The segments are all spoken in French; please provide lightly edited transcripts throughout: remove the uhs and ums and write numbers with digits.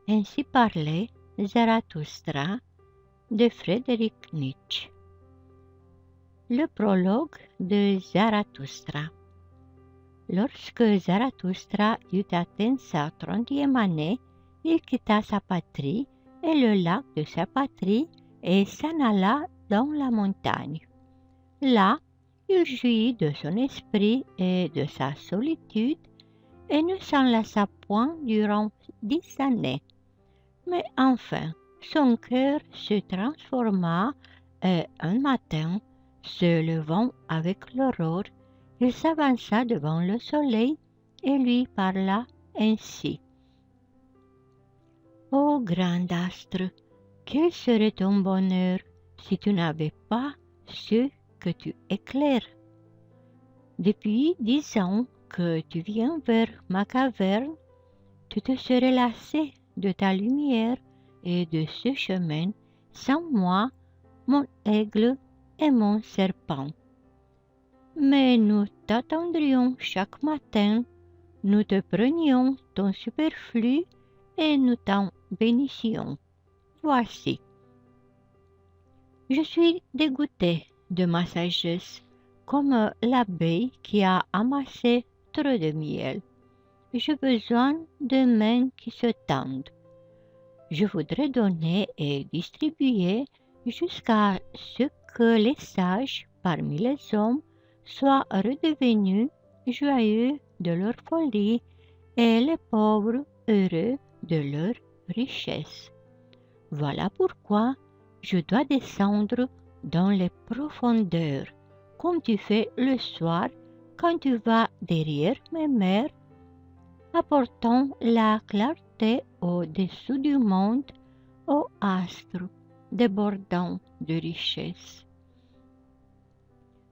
Ainsi parlait Zarathustra de Frédéric Nietzsche. Le prologue de Zarathustra. Lorsque Zarathustra eut atteint sa 30e année, il quitta sa patrie et le lac de sa patrie et s'en alla dans la montagne. Là, il jouit de son esprit et de sa solitude et ne s'en lassa point durant 10 années. Mais enfin, son cœur se transforma et un matin, se levant avec l'aurore, il s'avança devant le soleil et lui parla ainsi. Ô grand astre, quel serait ton bonheur si tu n'avais pas ce que tu éclaires? Depuis 10 ans que tu viens vers ma caverne, tu te serais lassé de ta lumière et de ce chemin sans moi, mon aigle et mon serpent. Mais nous t'attendrions chaque matin, nous te prenions ton superflu et nous t'en bénissions. Voici. Je suis dégoûté de ma sagesse, comme l'abeille qui a amassé trop de miel. J'ai besoin de mains qui se tendent. Je voudrais donner et distribuer jusqu'à ce que les sages parmi les hommes soient redevenus joyeux de leur folie et les pauvres heureux de leur richesse. Voilà pourquoi je dois descendre dans les profondeurs, comme tu fais le soir quand tu vas derrière mes mers, apportant la clarté au-dessous du monde, ô astre débordant de richesse.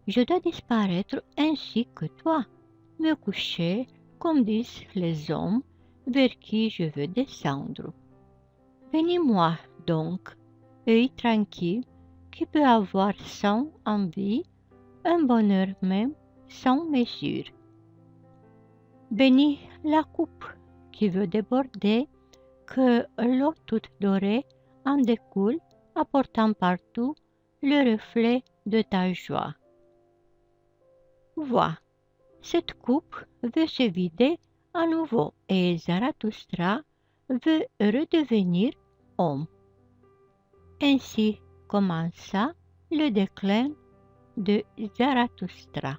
Je dois disparaître ainsi que toi, me coucher, comme disent les hommes, vers qui je veux descendre. Bénis-moi donc, œil tranquille, qui peut avoir sans envie un bonheur même sans mesure. Bénis la coupe qui veut déborder, que l'eau toute dorée en découle, apportant partout le reflet de ta joie. Vois, cette coupe veut se vider à nouveau et Zarathustra veut redevenir homme. Ainsi commença le déclin de Zarathustra.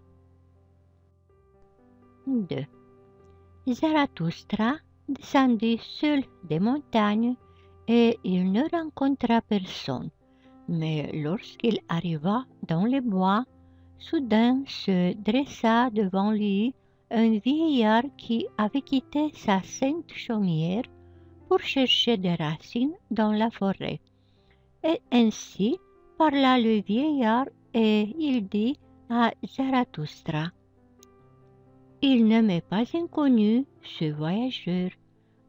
2. Zarathustra descendit seul des montagnes et il ne rencontra personne. Mais lorsqu'il arriva dans les bois, soudain se dressa devant lui un vieillard qui avait quitté sa sainte chaumière pour chercher des racines dans la forêt. Et ainsi parla le vieillard et il dit à Zarathustra. Il ne m'est pas inconnu, ce voyageur.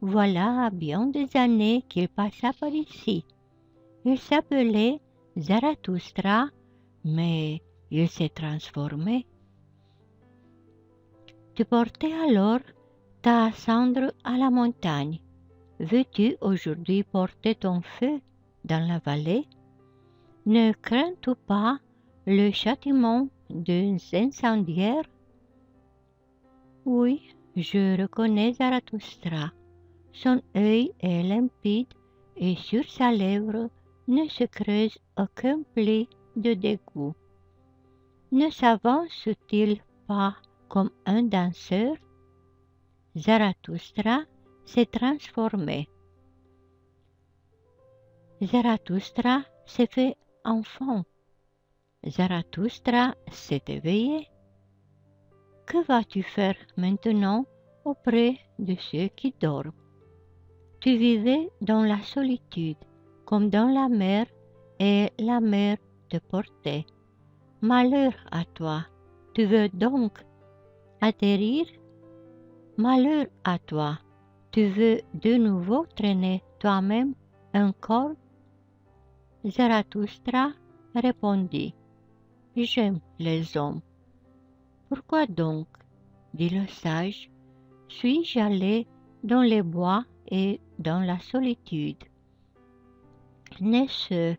Voilà bien des années qu'il passa par ici. Il s'appelait Zarathustra, mais il s'est transformé. Tu portais alors ta cendre à la montagne. Veux-tu aujourd'hui porter ton feu dans la vallée? Ne crains-tu pas le châtiment d'un incendiaire? Oui, je reconnais Zarathustra. Son œil est limpide et sur sa lèvre ne se creuse aucun pli de dégoût. Ne s'avance-t-il pas comme un danseur? Zarathustra s'est transformé. Zarathustra s'est fait enfant. Zarathustra s'est éveillé. Que vas-tu faire maintenant auprès de ceux qui dorment? Tu vivais dans la solitude, comme dans la mer, et la mer te portait. Malheur à toi, tu veux donc atterrir? Malheur à toi, tu veux de nouveau traîner toi-même un corps? Zarathustra répondit, j'aime les hommes. Pourquoi donc, dit le sage, suis-je allé dans les bois et dans la solitude. N'est-ce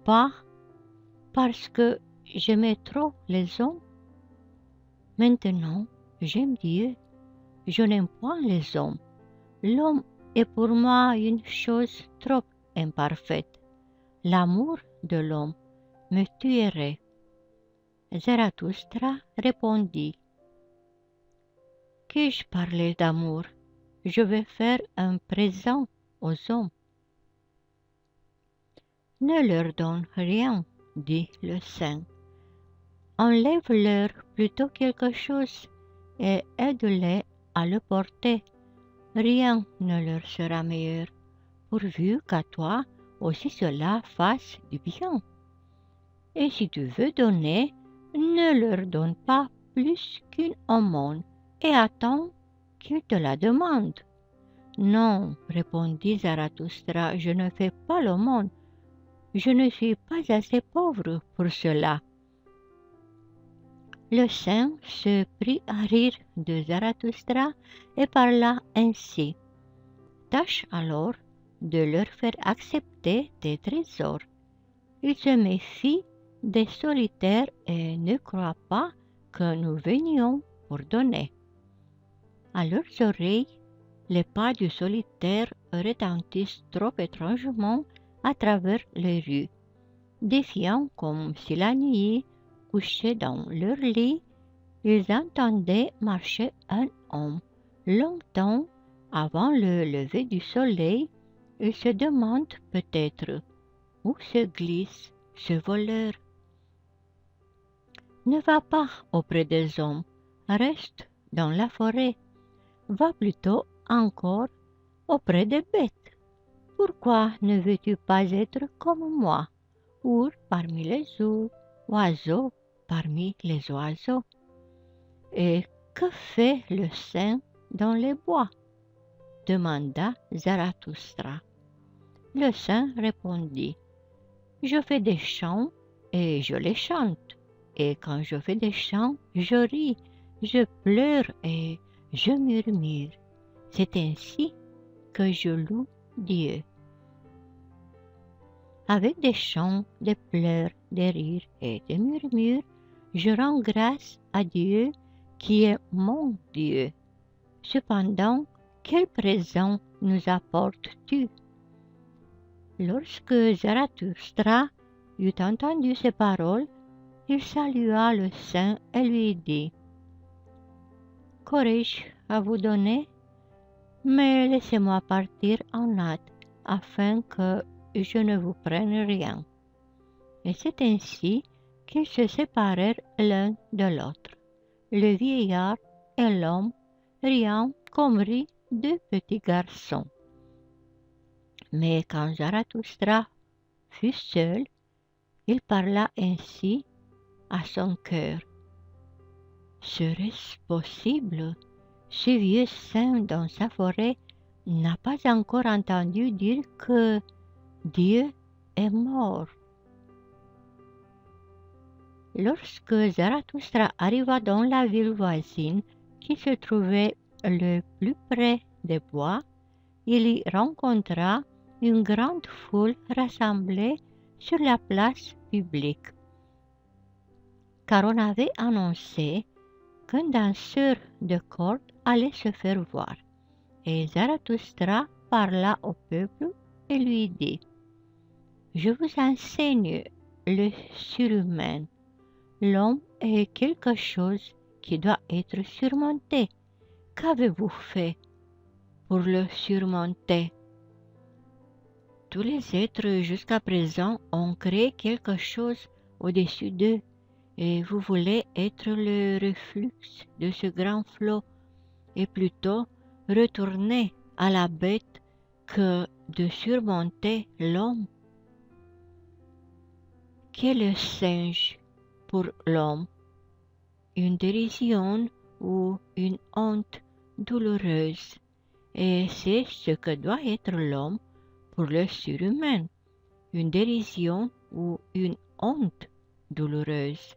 pas parce que j'aimais trop les hommes? Maintenant, j'aime Dieu. Je n'aime point les hommes. L'homme est pour moi une chose trop imparfaite. L'amour de l'homme me tuerait. Zarathustra répondit: Que je parlais d'amour? Je vais faire un présent aux hommes. Ne leur donne rien, dit le saint. Enlève-leur plutôt quelque chose et aide-les à le porter. Rien ne leur sera meilleur, pourvu qu'à toi aussi cela fasse du bien. Et si tu veux donner, ne leur donne pas plus qu'une aumône et attends qu'ils te la demandent. Non, répondit Zarathustra, je ne fais pas l'aumône. Je ne suis pas assez pauvre pour cela. Le saint se prit à rire de Zarathustra et parla ainsi. Tâche alors de leur faire accepter tes trésors. Ils se méfient des solitaires et ne croient pas que nous venions pour donner. À leurs oreilles, les pas du solitaire retentissent trop étrangement à travers les rues, défiant comme si la nuit, couchés dans leur lit, ils entendaient marcher un homme. Longtemps avant le lever du soleil, ils se demandent peut-être où se glisse ce voleur. Ne va pas auprès des hommes, reste dans la forêt. Va plutôt encore auprès des bêtes. Pourquoi ne veux-tu pas être comme moi, ours parmi les ours, oiseau parmi les oiseaux? Et que fait le saint dans les bois? Demanda Zarathustra. Le saint répondit: Je fais des chants et je les chante. Et quand je fais des chants, je ris, je pleure et je murmure. C'est ainsi que je loue Dieu. Avec des chants, des pleurs, des rires et des murmures, je rends grâce à Dieu qui est mon Dieu. Cependant, quel présent nous apportes-tu? Lorsque Zarathustra eut entendu ces paroles, il salua le saint et lui dit: Qu'aurais-je à vous donner? Mais laissez-moi partir en hâte, afin que je ne vous prenne rien. Et c'est ainsi qu'ils se séparèrent l'un de l'autre, le vieillard et l'homme, riant comme rient deux petits garçons. Mais quand Zarathustra fut seul, il parla ainsi à son cœur. Serait-ce possible? Ce vieux saint dans sa forêt n'a pas encore entendu dire que Dieu est mort. Lorsque Zarathustra arriva dans la ville voisine qui se trouvait le plus près des bois, il y rencontra une grande foule rassemblée sur la place publique, car on avait annoncé qu'un danseur de corde allait se faire voir. Et Zarathustra parla au peuple et lui dit: Je vous enseigne le surhumain. L'homme est quelque chose qui doit être surmonté. Qu'avez-vous fait pour le surmonter? Tous les êtres jusqu'à présent ont créé quelque chose au-dessus d'eux, et vous voulez être le reflux de ce grand flot, et plutôt retourner à la bête que de surmonter l'homme. Qu'est le singe pour l'homme? Une dérision ou une honte douloureuse, et c'est ce que doit être l'homme pour le surhumain, une dérision ou une honte douloureuse.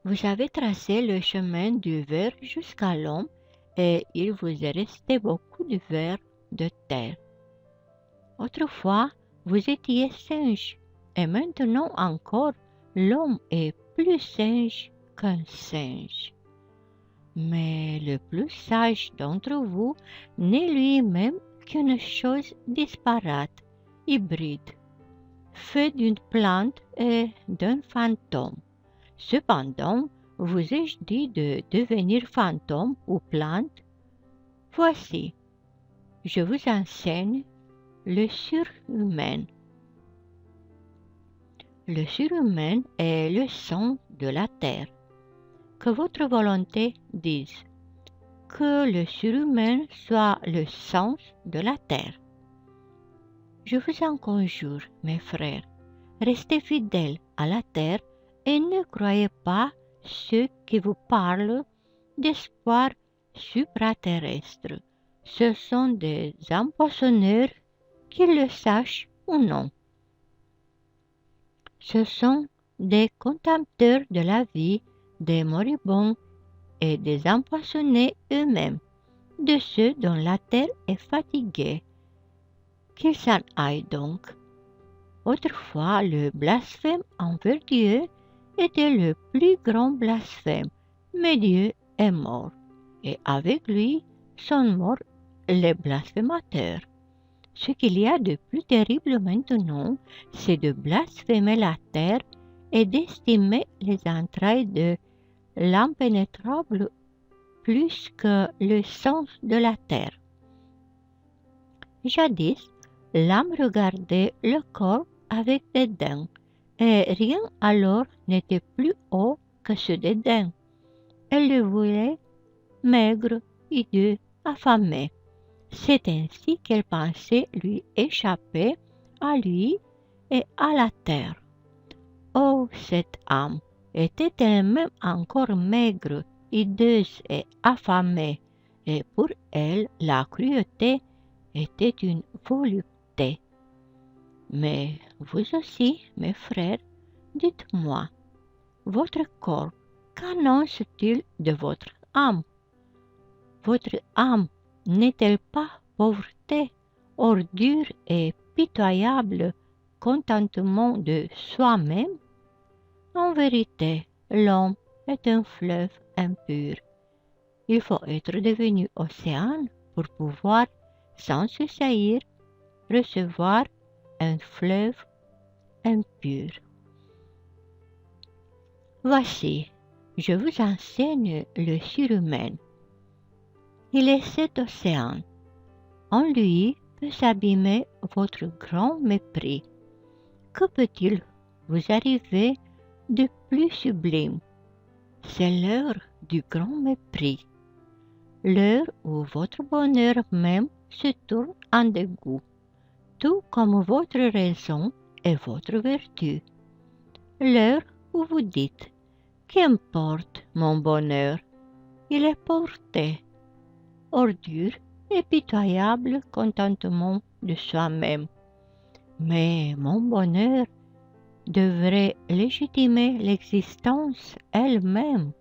Vous avez tracé le chemin du ver jusqu'à l'homme, et il vous est resté beaucoup de ver de terre. Autrefois, vous étiez singe, et maintenant encore, l'homme est plus singe qu'un singe. Mais le plus sage d'entre vous n'est lui-même qu'une chose disparate, hybride, fait d'une plante et d'un fantôme. Cependant, vous ai-je dit de devenir fantôme ou plante? Voici, je vous enseigne le surhumain. Le surhumain est le sang de la terre. Que votre volonté dise. Que le surhumain soit le sens de la terre. Je vous en conjure, mes frères, restez fidèles à la terre et ne croyez pas ceux qui vous parlent d'espoir supraterrestre. Ce sont des empoisonneurs, qu'ils le sachent ou non. Ce sont des contempteurs de la vie, des moribonds et des empoisonnés eux-mêmes, de ceux dont la terre est fatiguée. Qu'ils s'en aillent donc. Autrefois, le blasphème envers Dieu était le plus grand blasphème, mais Dieu est mort, et avec lui sont morts les blasphémateurs. Ce qu'il y a de plus terrible maintenant, c'est de blasphémer la terre et d'estimer les entrailles de l'impénétrable plus que le sens de la terre. Jadis, l'âme regardait le corps avec dédain, et rien alors n'était plus haut que ce dédain. Elle le voulait maigre, hideux, affamé. C'est ainsi qu'elle pensait lui échapper, à lui et à la terre. Oh, cette âme était elle-même encore maigre, hideuse et affamée, et pour elle la cruauté était une volupté. Mais vous aussi, mes frères, dites-moi, votre corps, qu'annonce-t-il de votre âme? Votre âme n'est-elle pas pauvreté, ordure et pitoyable contentement de soi-même? En vérité, l'homme est un fleuve impur. Il faut être devenu océan pour pouvoir, sans se saillir, recevoir un fleuve impur. Voici, je vous enseigne le surhumain. Il est cet océan. En lui peut s'abîmer votre grand mépris. Que peut-il vous arriver de plus sublime? C'est l'heure du grand mépris, l'heure où votre bonheur même se tourne en dégoût, tout comme votre raison et votre vertu. L'heure où vous dites « Qu'importe mon bonheur, il est porté », ordure et pitoyable contentement de soi-même. Mais mon bonheur devrait légitimer l'existence elle-même.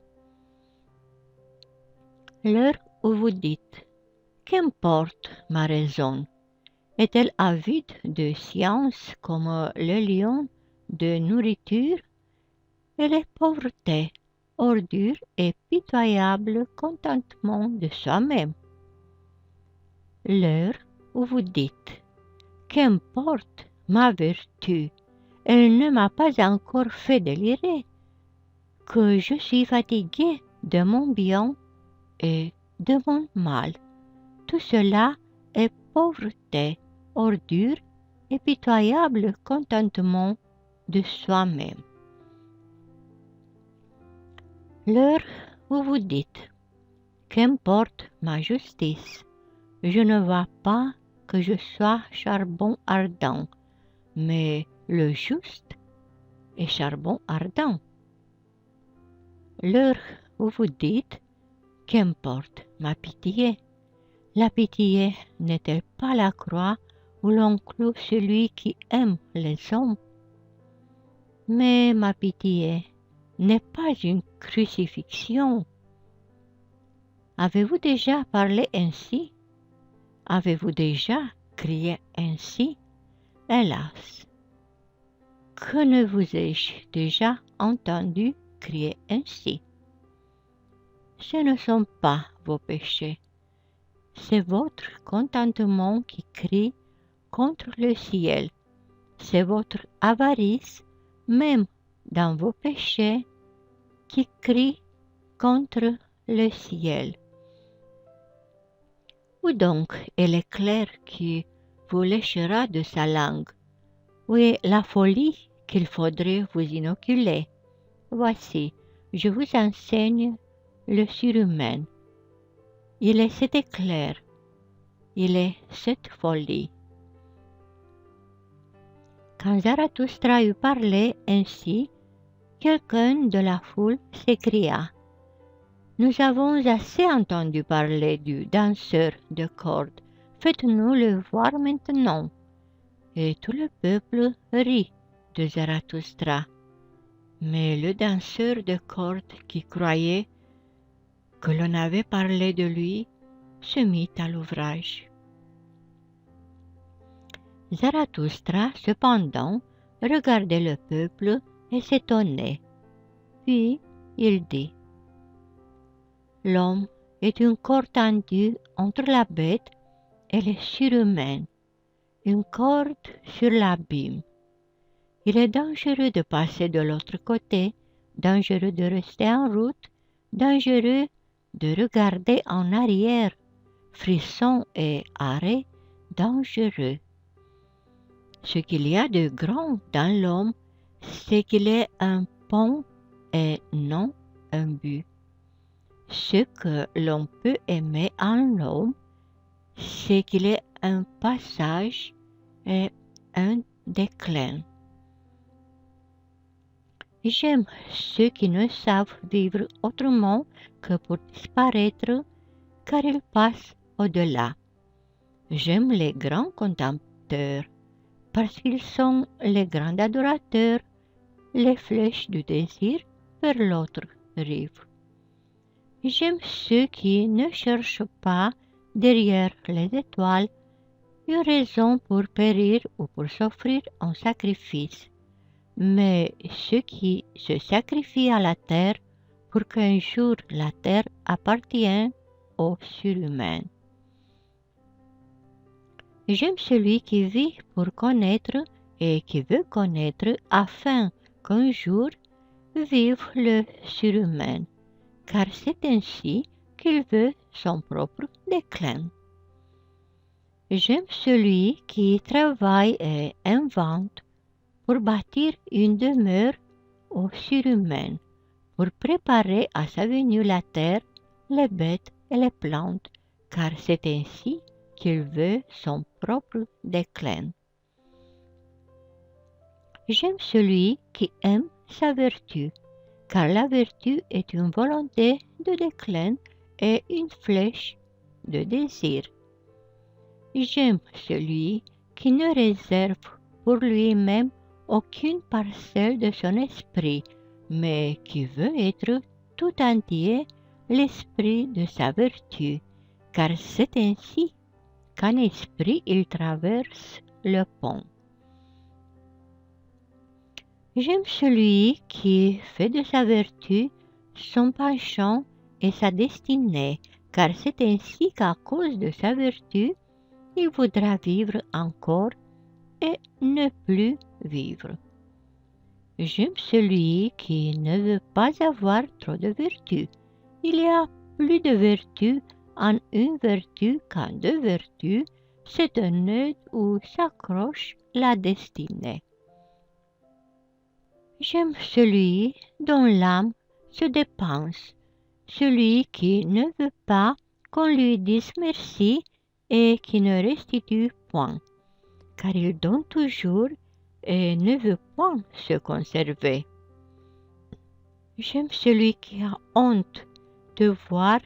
L'heure où vous dites « Qu'importe ma raison, est-elle avide de science comme le lion de nourriture? Elle est pauvreté, ordure et pitoyable contentement de soi-même. L'heure où vous dites « Qu'importe ma vertu, elle ne m'a pas encore fait délirer, que je suis fatigué de mon bien et de mon mal. Tout cela est pauvreté, ordure et pitoyable contentement de soi-même. » L'heure où vous dites « Qu'importe ma justice, je ne vois pas que je sois charbon ardent, mais le juste est charbon ardent. » L'heure où vous dites « Qu'importe ma pitié, la pitié n'est-elle pas la croix où l'on cloue celui qui aime les hommes? Mais ma pitié n'est pas une crucifixion. Avez-vous déjà parlé ainsi? Avez-vous déjà crié ainsi? Hélas! Que ne vous ai-je déjà entendu crier ainsi? Ce ne sont pas vos péchés, c'est votre contentement qui crie contre le ciel, c'est votre avarice, même dans vos péchés, qui crie contre le ciel. Où donc est l'éclair qui vous léchera de sa langue? Où est la folie qu'il faudrait vous inoculer? Voici, je vous enseigne le surhumain. Il est cet éclair, il est cette folie. Quand Zarathustra eut parlé ainsi, quelqu'un de la foule s'écria: Nous avons assez entendu parler du danseur de cordes, faites-nous le voir maintenant. Et tout le peuple rit de Zarathustra. Mais le danseur de cordes qui croyait que l'on avait parlé de lui se mit à l'ouvrage. Zarathustra, cependant, regardait le peuple et s'étonnait. Puis il dit: L'homme est une corde tendue entre la bête et le surhumain, une corde sur l'abîme. Il est dangereux de passer de l'autre côté, dangereux de rester en route, dangereux de regarder en arrière, frisson et arrêt dangereux. Ce qu'il y a de grand dans l'homme, c'est qu'il est un pont et non un but. Ce que l'on peut aimer en l'homme, c'est qu'il est un passage et un déclin. J'aime ceux qui ne savent vivre autrement que pour disparaître, car ils passent au-delà. J'aime les grands contempteurs, parce qu'ils sont les grands adorateurs, les flèches du désir vers l'autre rive. J'aime ceux qui ne cherchent pas derrière les étoiles une raison pour périr ou pour s'offrir en sacrifice, mais ceux qui se sacrifient à la terre pour qu'un jour la terre appartienne aux surhumains. J'aime celui qui vit pour connaître et qui veut connaître afin qu'un jour vive le surhumain, car c'est ainsi qu'il veut son propre déclin. J'aime celui qui travaille et invente pour bâtir une demeure au surhumain, pour préparer à sa venue la terre, les bêtes et les plantes, car c'est ainsi qu'il veut son propre déclin. J'aime celui qui aime sa vertu, car la vertu est une volonté de déclin et une flèche de désir. J'aime celui qui ne réserve pour lui-même aucune parcelle de son esprit, mais qui veut être tout entier l'esprit de sa vertu, car c'est ainsi qu'en esprit il traverse le pont. J'aime celui qui fait de sa vertu son penchant et sa destinée, car c'est ainsi qu'à cause de sa vertu, il voudra vivre encore et ne plus vivre. J'aime celui qui ne veut pas avoir trop de vertu. Il y a plus de vertu en une vertu qu'en deux vertus, c'est un nœud où s'accroche la destinée. J'aime celui dont l'âme se dépense, celui qui ne veut pas qu'on lui dise merci et qui ne restitue point, car il donne toujours et ne veut point se conserver. J'aime celui qui a honte de voir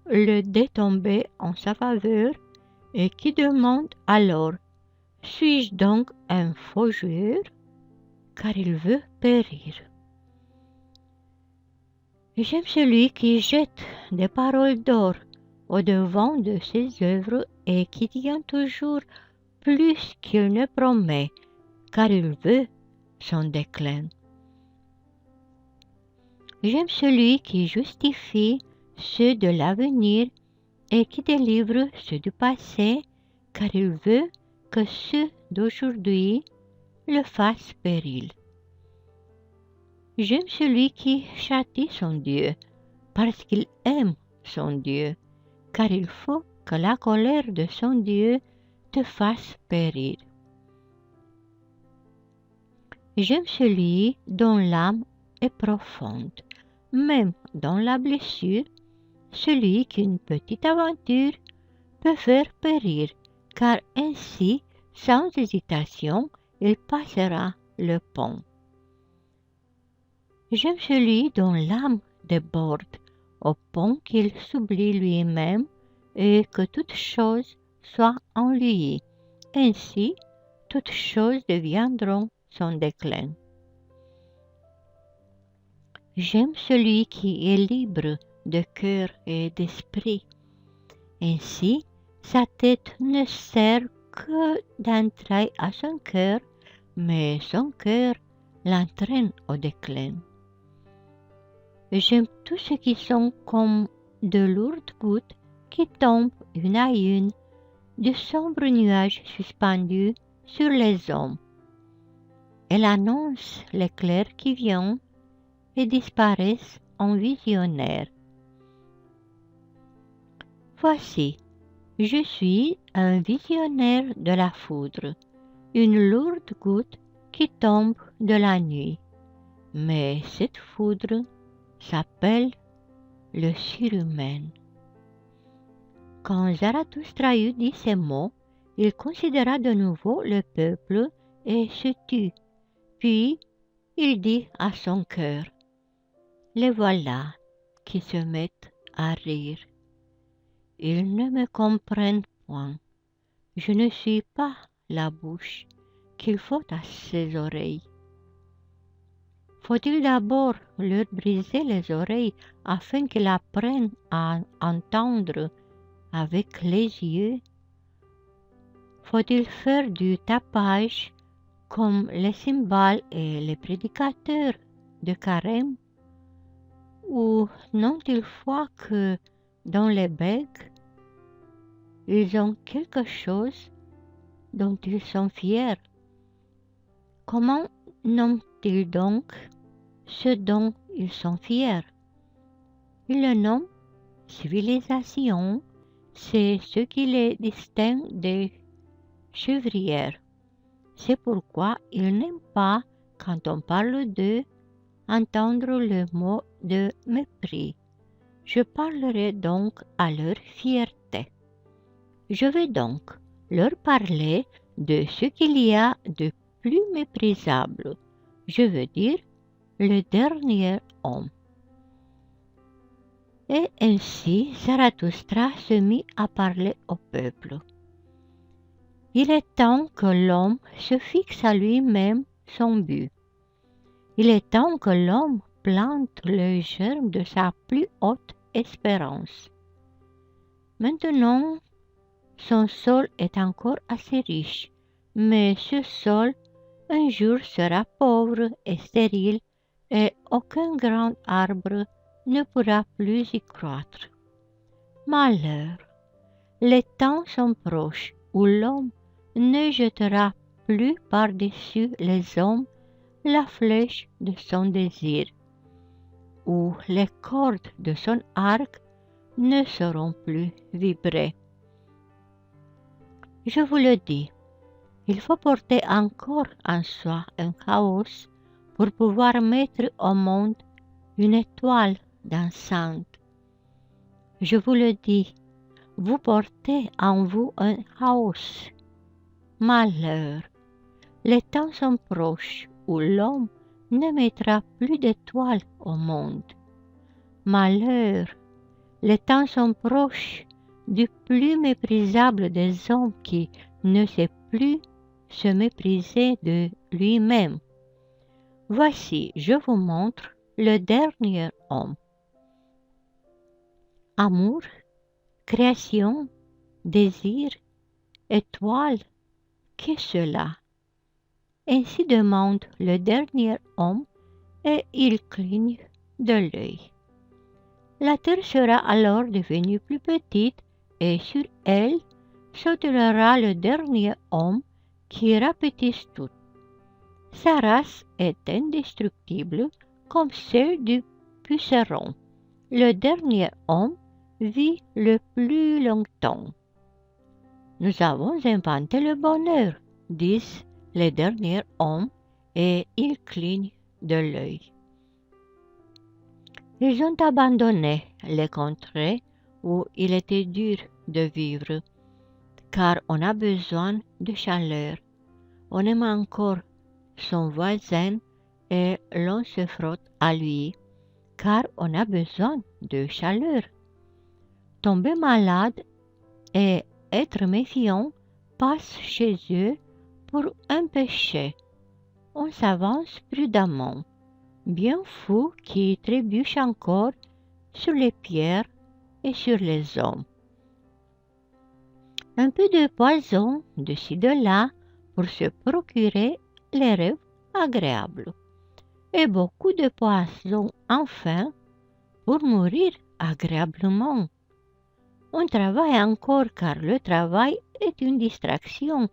le dé tomber en sa faveur et qui demande alors: suis-je donc un faux joueur? Car il veut périr. J'aime celui qui jette des paroles d'or au devant de ses œuvres et qui tient toujours plus qu'il ne promet, car il veut son déclin. J'aime celui qui justifie ceux de l'avenir et qui délivre ceux du passé, car il veut que ceux d'aujourd'hui le fassent péril. J'aime celui qui châtie son Dieu, parce qu'il aime son Dieu, car il faut que la colère de son Dieu te fasse périr. J'aime celui dont l'âme est profonde, même dans la blessure, celui qu'une petite aventure peut faire périr, car ainsi, sans hésitation, il passera le pont. J'aime celui dont l'âme déborde au point qu'il s'oublie lui-même et que toute chose soit en lui. Ainsi, toutes choses deviendront son déclin. J'aime celui qui est libre de cœur et d'esprit. Ainsi, sa tête ne sert que d'entraille à son cœur, mais son cœur l'entraîne au déclin. J'aime tous ceux qui sont comme de lourdes gouttes qui tombent une à une, de sombres nuages suspendus sur les hommes. Elle annonce l'éclair qui vient et disparaissent en visionnaire. Voici, je suis un visionnaire de la foudre, une lourde goutte qui tombe de la nuit. Mais cette foudre s'appelle le surhumain. Quand Zarathustra eut dit ces mots, il considéra de nouveau le peuple et se tut. Puis il dit à son cœur, « Les voilà qui se mettent à rire. Ils ne me comprennent point. Je ne suis pas la bouche qu'il faut à ses oreilles. Faut-il d'abord leur briser les oreilles afin qu'ils apprennent à entendre avec les yeux? Faut-il faire du tapage comme les cymbales et les prédicateurs de carême? Ou n'ont-ils foi que dans les becs, ils ont quelque chose dont ils sont fiers? Comment nomment-ils donc ce dont ils sont fiers? Ils le nomment civilisation, c'est ce qui les distingue des chevrières. C'est pourquoi ils n'aiment pas, quand on parle d'eux, entendre le mot de mépris. Je parlerai donc à leur fierté. Je vais donc leur parler de ce qu'il y a de plus méprisable, je veux dire le dernier homme. Et ainsi Zarathustra se mit à parler au peuple. Il est temps que l'homme se fixe à lui-même son but. Il est temps que l'homme plante le germe de sa plus haute espérance. Maintenant, son sol est encore assez riche, mais ce sol un jour sera pauvre et stérile et aucun grand arbre ne pourra plus y croître. Malheur! Les temps sont proches où l'homme ne jettera plus par-dessus les hommes la flèche de son désir, où les cordes de son arc ne sauront plus vibrer. Je vous le dis, il faut porter encore en soi un chaos pour pouvoir mettre au monde une étoile dansante. Je vous le dis, vous portez en vous un chaos. Malheur! Les temps sont proches où l'homme ne mettra plus d'étoiles au monde. Malheur! Les temps sont proches du plus méprisable des hommes qui ne sait plus se mépriser de lui-même. Voici, je vous montre le dernier homme. Amour, création, désir, étoile, qu'est cela? Ainsi demande le dernier homme et il cligne de l'œil. La terre sera alors devenue plus petite et sur elle sautera le dernier homme qui rapetisse tout. Sa race est indestructible comme celle du puceron. Le dernier homme vit le plus longtemps. Nous avons inventé le bonheur, disent les derniers hommes, et ils clignent de l'œil. Ils ont abandonné les contrées où il était dur de vivre, car on a besoin de chaleur. On aime encore son voisin et l'on se frotte à lui, car on a besoin de chaleur. Tomber malade et être méfiant passe chez eux pour un péché. On s'avance prudemment, bien fou qui trébuche encore sur les pierres et sur les hommes. Un peu de poison de ci de là pour se procurer les rêves agréables, et beaucoup de poison enfin pour mourir agréablement. On travaille encore car le travail est une distraction,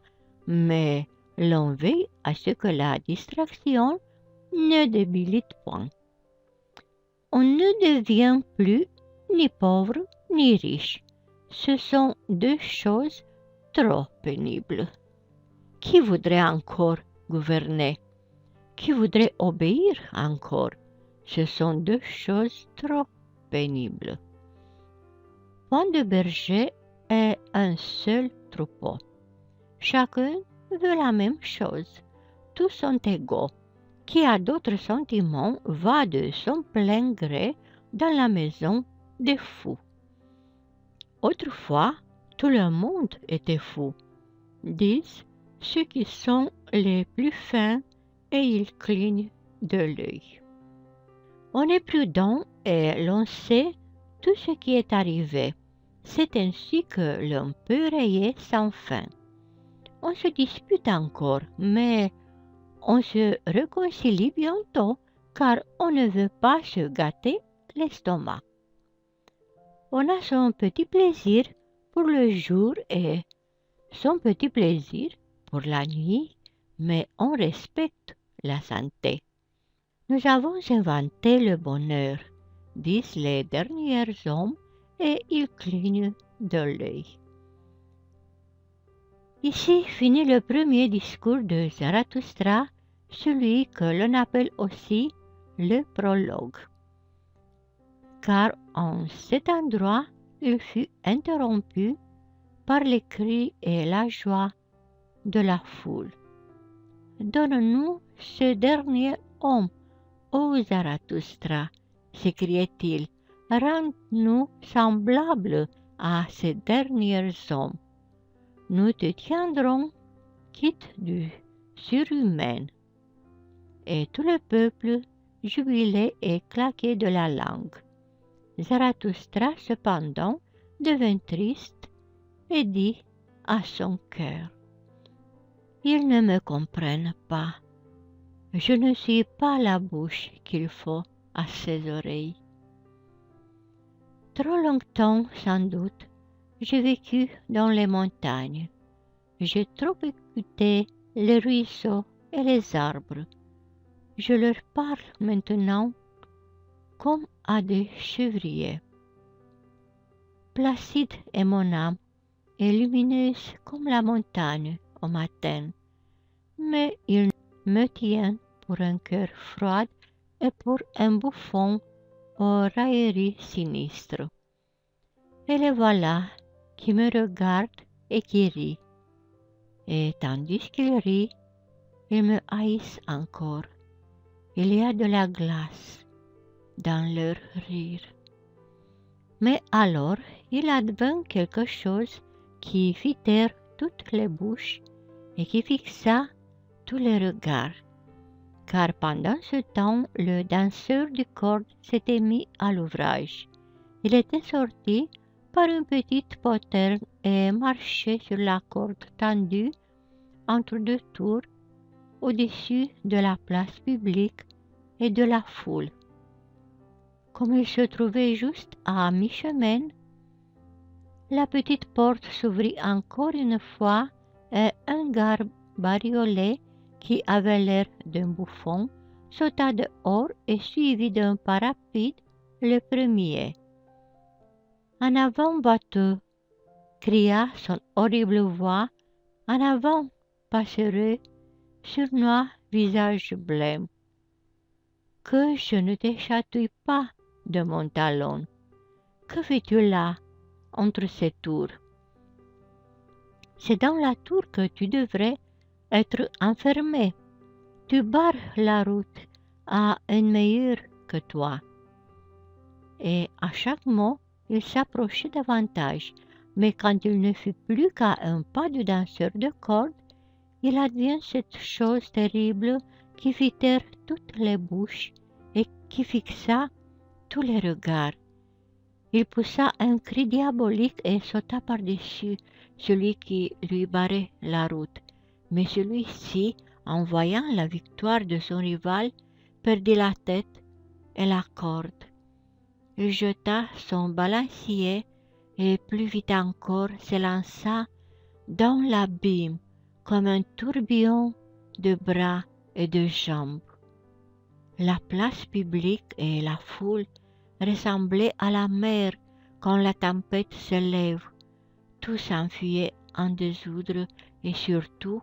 mais l'on veille à ce que la distraction ne débilite point. On ne devient plus ni pauvre ni riche. Ce sont deux choses trop pénibles. Qui voudrait encore gouverner? Qui voudrait obéir encore? Ce sont deux choses trop pénibles. Point de berger et un seul troupeau. Chacun veut la même chose. Tous sont égaux. Qui a d'autres sentiments va de son plein gré dans la maison des fous. Autrefois, tout le monde était fou, disent ceux qui sont les plus fins et ils clignent de l'œil. On est prudent et l'on sait tout ce qui est arrivé. C'est ainsi que l'on peut rayer sans fin. On se dispute encore, mais on se réconcilie bientôt car on ne veut pas se gâter l'estomac. On a son petit plaisir pour le jour et son petit plaisir pour la nuit, mais on respecte la santé. Nous avons inventé le bonheur, disent les derniers hommes, et ils clignent de l'œil. Ici finit le premier discours de Zarathustra, celui que l'on appelle aussi le prologue. Car en cet endroit, il fut interrompu par les cris et la joie de la foule. Donne-nous ce dernier homme, ô Zarathustra, s'écriait-il, rends-nous semblables à ces derniers hommes. Nous te tiendrons quitte du surhumain. Et tout le peuple jubilait et claquait de la langue. Zarathustra, cependant, devint triste et dit à son cœur: Ils ne me comprennent pas. Je ne suis pas la bouche qu'il faut à ses oreilles. Trop longtemps, sans doute, j'ai vécu dans les montagnes. J'ai trop écouté les ruisseaux et les arbres. Je leur parle maintenant comme à des chevriers. Placide est mon âme et lumineuse comme la montagne au matin, mais ils me tiennent pour un cœur froid et pour un bouffon aux railleries sinistres. Et les voilà qui me regardent et qui rient. Et tandis qu'ils rient, ils me haïssent encore. Il y a de la glace dans leur rire. Mais alors il advint quelque chose qui fit taire toutes les bouches et qui fixa tous les regards. Car pendant ce temps, le danseur du corde s'était mis à l'ouvrage. Il était sorti par une petite poterne et marchait sur la corde tendue entre deux tours au-dessus de la place publique et de la foule. Comme il se trouvait juste à mi-chemin, la petite porte s'ouvrit encore une fois et un gars bariolé qui avait l'air d'un bouffon sauta dehors et suivi d'un pas rapide le premier. En avant, bateau, cria son horrible voix. En avant, passereux, sournois, visage blême. Que je ne te chatouille pas de mon talon. Que fais-tu là, entre ces tours? C'est dans la tour que tu devrais être enfermé. Tu barres la route à un meilleur que toi. Et à chaque mot, il s'approchait davantage, mais quand il ne fut plus qu'à un pas du danseur de corde, il advint cette chose terrible qui fit taire toutes les bouches et qui fixa tous les regards. Il poussa un cri diabolique et sauta par-dessus celui qui lui barrait la route. Mais celui-ci, en voyant la victoire de son rival, perdit la tête et la corde. Il jeta son balancier et plus vite encore s'élança dans l'abîme comme un tourbillon de bras et de jambes. La place publique et la foule ressemblaient à la mer quand la tempête s'élève. Tout s'enfuyait en désordre et surtout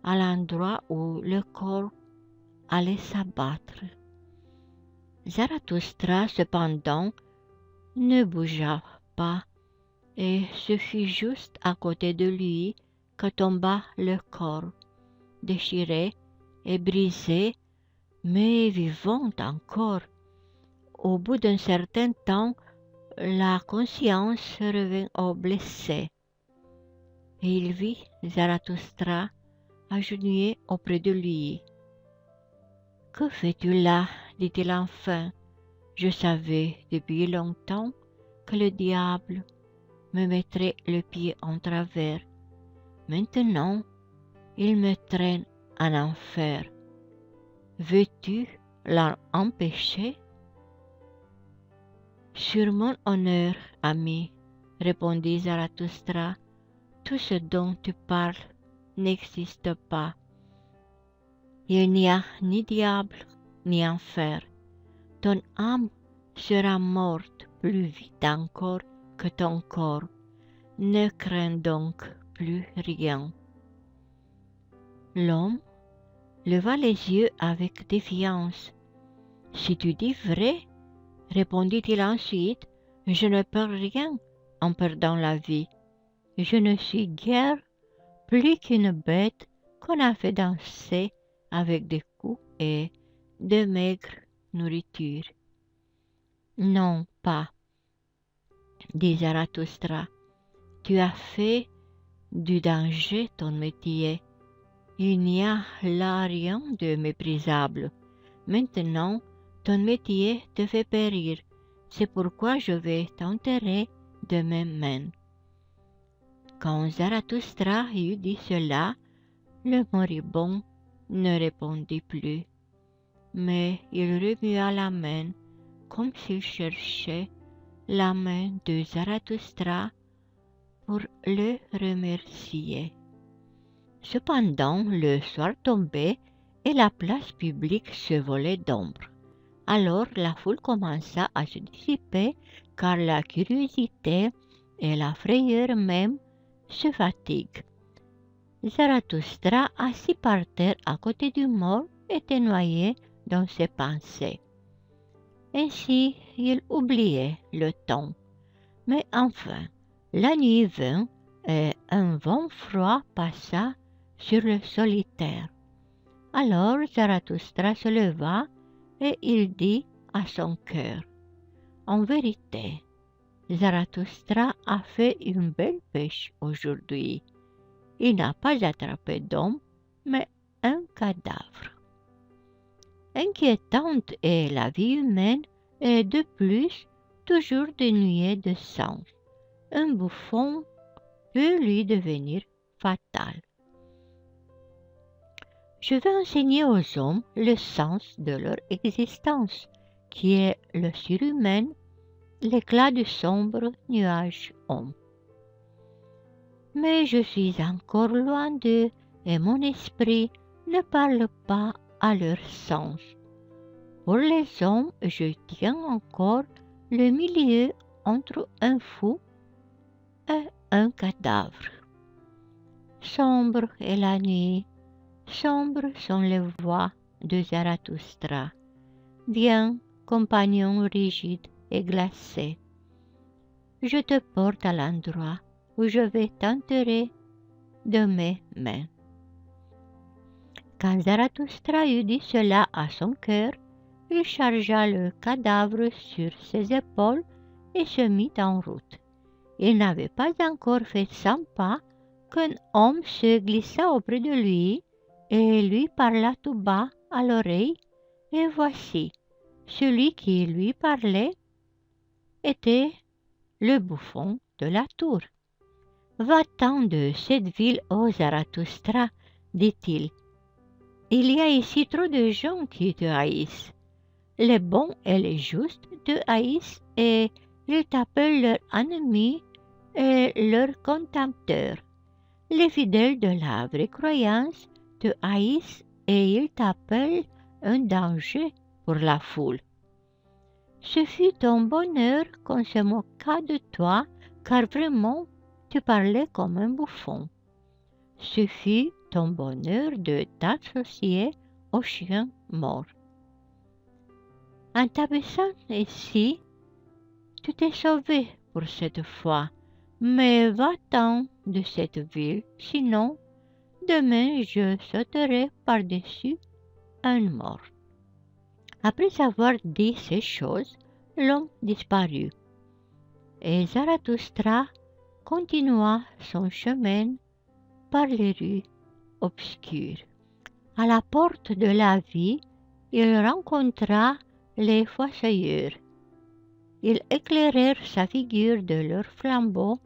à l'endroit où le corps allait s'abattre. Zarathustra, cependant, ne bougea pas, et ce fut juste à côté de lui que tomba le corps, déchiré et brisé, mais vivant encore. Au bout d'un certain temps, la conscience revint au blessé, et il vit Zarathustra agenouillé auprès de lui. « Que fais-tu là » dit-il enfin. « Je savais depuis longtemps que le diable me mettrait le pied en travers. Maintenant, il me traîne en enfer. Veux-tu l'en empêcher ?» « Sur mon honneur, ami, répondit Zarathustra, tout ce dont tu parles n'existe pas. Il n'y a ni diable ni enfer. Ton âme sera morte plus vite encore que ton corps. Ne crains donc plus rien. L'homme leva les yeux avec défiance. « Si tu dis vrai, répondit-il ensuite, je ne perds rien en perdant la vie. Je ne suis guère plus qu'une bête qu'on a fait danser avec des coups et de maigre nourriture. » « Non pas, dit Zarathustra, tu as fait du danger ton métier. Il n'y a là rien de méprisable. Maintenant, ton métier te fait périr. C'est pourquoi je vais t'enterrer de mes mains. » Quand Zarathustra eut dit cela, le moribond ne répondit plus, mais il remua la main comme s'il cherchait la main de Zarathustra pour le remercier. Cependant, le soir tombait et la place publique se volait d'ombre. Alors la foule commença à se dissiper car la curiosité et la frayeur même se fatiguent. Zarathustra, assis par terre à côté du mort, était noyé dans ses pensées. Ainsi, il oubliait le temps. Mais enfin, la nuit vint et un vent froid passa sur le solitaire. Alors Zarathustra se leva et il dit à son cœur, « En vérité, Zarathustra a fait une belle pêche aujourd'hui. Il n'a pas attrapé d'homme, mais un cadavre. » Inquiétante est la vie humaine et de plus toujours dénuée de sens. un bouffon peut lui devenir fatal. Je veux enseigner aux hommes le sens de leur existence, qui est le surhumain, l'éclat du sombre nuage homme. Mais je suis encore loin d'eux et mon esprit ne parle pas à leur sens. Pour les hommes, je tiens encore le milieu entre un fou et un cadavre. Sombre est la nuit, sombres sont les voix de Zarathustra. Viens, compagnon rigide et glacé, je te porte à l'endroit où je vais t'enterrer de mes mains. Quand Zarathustra eut dit cela à son cœur, il chargea le cadavre sur ses épaules et se mit en route. Il n'avait pas encore fait 100 pas qu'un homme se glissa auprès de lui et lui parla tout bas à l'oreille, et voici, celui qui lui parlait était le bouffon de la tour. « Va-t'en de cette ville, ô Zarathustra, dit-il. Il y a ici trop de gens qui te haïssent. Les bons et les justes te haïssent et ils t'appellent leur ennemi et leur contempteur. Les fidèles de la vraie croyance te haïssent et ils t'appellent un danger pour la foule. Ce fut ton bonheur qu'on se moqua de toi, car vraiment tu parlais comme un bouffon. Ce fut ton bonheur de t'associer aux chiens morts. En t'abaissant ici, tu t'es sauvé pour cette fois, mais va-t'en de cette ville, sinon demain je sauterai par-dessus un mort. » Après avoir dit ces choses, l'homme disparut, et Zarathustra continua son chemin par les rues obscures. À la porte de la vie, il rencontra les fossoyeurs. Ils éclairèrent sa figure de leurs flambeaux,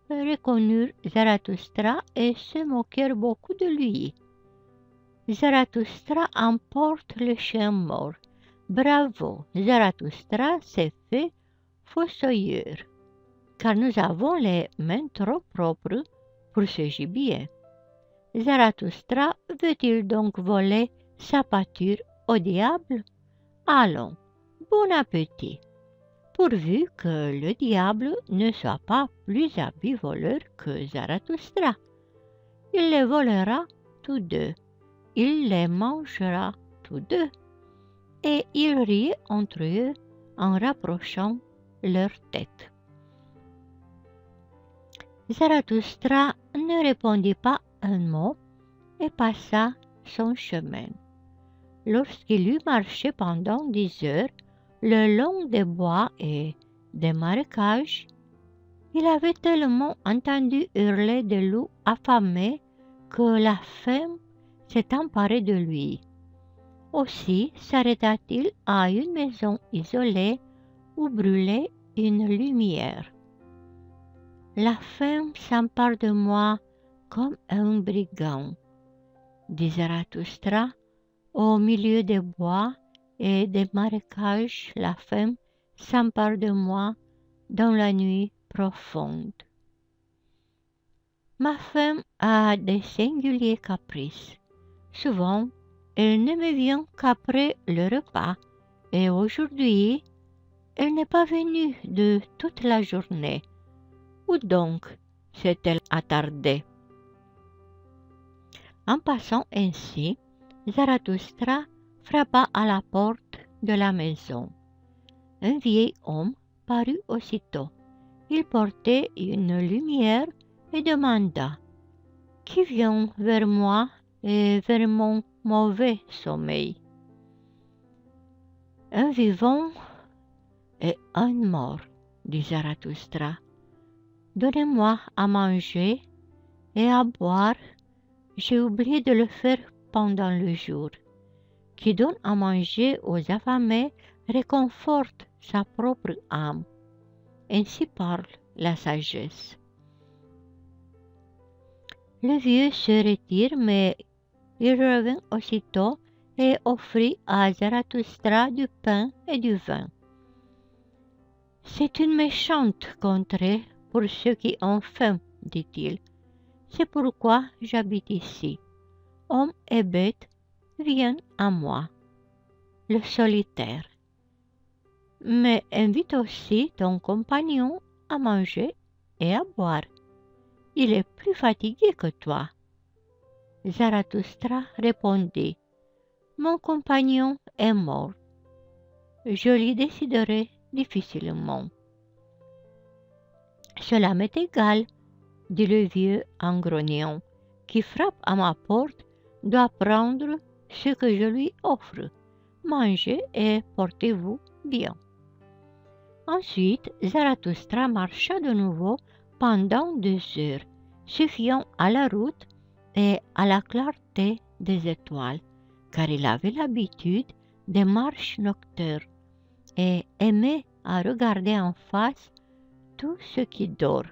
reconnurent Zarathustra et se moquèrent beaucoup de lui. Zarathustra emporte le chien mort. Bravo, Zarathustra s'est fait fossoyeur, car nous avons les mains trop propres pour ce gibier. Zarathustra veut-il donc voler sa pâture au diable? Allons, bon appétit, pourvu que le diable ne soit pas plus habile voleur que Zarathustra. Il les volera tous deux, il les mangera tous deux, et ils riaient entre eux en rapprochant leurs têtes. Zarathustra ne répondit pas un mot et passa son chemin. Lorsqu'il eut marché pendant 10 heures le long des bois et des marécages, il avait tellement entendu hurler des loups affamés que la faim s'est emparée de lui. Aussi s'arrêta-t-il à une maison isolée où brûlait une lumière. La faim s'empare de moi comme un brigand, dit Zarathustra. Au milieu des bois et des marécages, la faim s'empare de moi dans la nuit profonde. Ma faim a des singuliers caprices. Souvent, elle ne me vient qu'après le repas, et aujourd'hui, elle n'est pas venue de toute la journée. Où donc s'est-elle attardée? En passant ainsi, Zarathustra frappa à la porte de la maison. Un vieil homme parut aussitôt. Il portait une lumière et demanda « Qui vient vers moi et vers mon mauvais sommeil ?» « Un vivant et un mort, » dit Zarathustra. « Donnez-moi à manger et à boire. J'ai oublié de le faire pendant le jour. Qui donne à manger aux affamés réconforte sa propre âme. » Ainsi parle la sagesse. Le vieux se retire, mais il revint aussitôt et offrit à Zarathustra du pain et du vin. C'est une méchante contrée pour ceux qui ont faim, dit-il. C'est pourquoi j'habite ici. Hommes et bêtes viennent à moi, le solitaire. Mais invite aussi ton compagnon à manger et à boire. Il est plus fatigué que toi. Zarathustra répondit, mon compagnon est mort. Je l'y déciderai difficilement. Cela m'est égal, dit le vieux en grognant. Qui frappe à ma porte doit prendre ce que je lui offre. Mangez et portez-vous bien. Ensuite, Zarathustra marcha de nouveau pendant 2 heures, se fiant à la route et à la clarté des étoiles, car il avait l'habitude des marches nocturnes et aimait à regarder en face tout ce qui dort.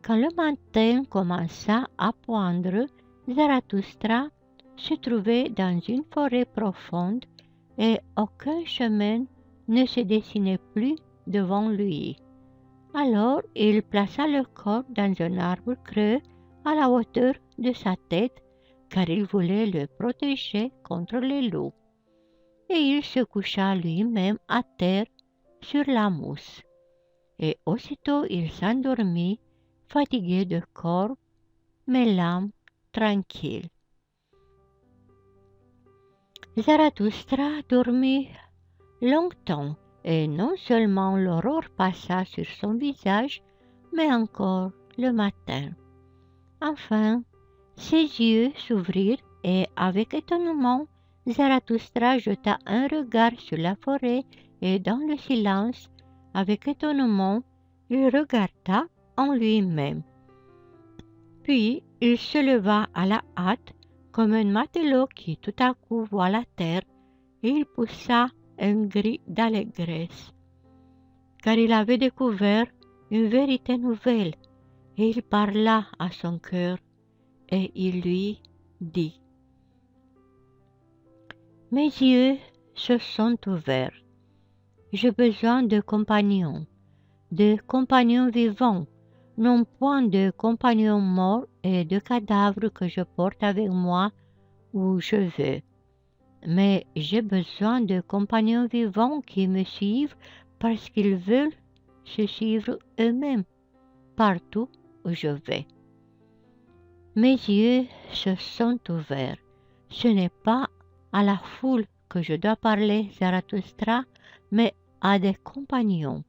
Quand le matin commença à poindre, Zarathustra se trouvait dans une forêt profonde et aucun chemin ne se dessinait plus devant lui. Alors il plaça le corps dans un arbre creux à la hauteur de sa tête, car il voulait le protéger contre les loups. Et il se coucha lui-même à terre sur la mousse. Et aussitôt il s'endormit, fatigué de corps, mais l'âme tranquille. Zarathustra dormit longtemps, et non seulement l'aurore passa sur son visage, mais encore le matin. Enfin, ses yeux s'ouvrirent et avec étonnement, Zarathustra jeta un regard sur la forêt et dans le silence, avec étonnement, il regarda en lui-même. Puis il se leva à la hâte comme un matelot qui tout à coup voit la terre et il poussa un cri d'allégresse, car il avait découvert une vérité nouvelle et il parla à son cœur et il lui dit: mes yeux se sont ouverts. J'ai besoin de compagnons vivants, non point de compagnons morts et de cadavres que je porte avec moi où je veux. Mais j'ai besoin de compagnons vivants qui me suivent parce qu'ils veulent se suivre eux-mêmes partout où je vais. Mes yeux se sont ouverts. Ce n'est pas à la foule que je dois parler, Zarathustra, mais à des compagnons.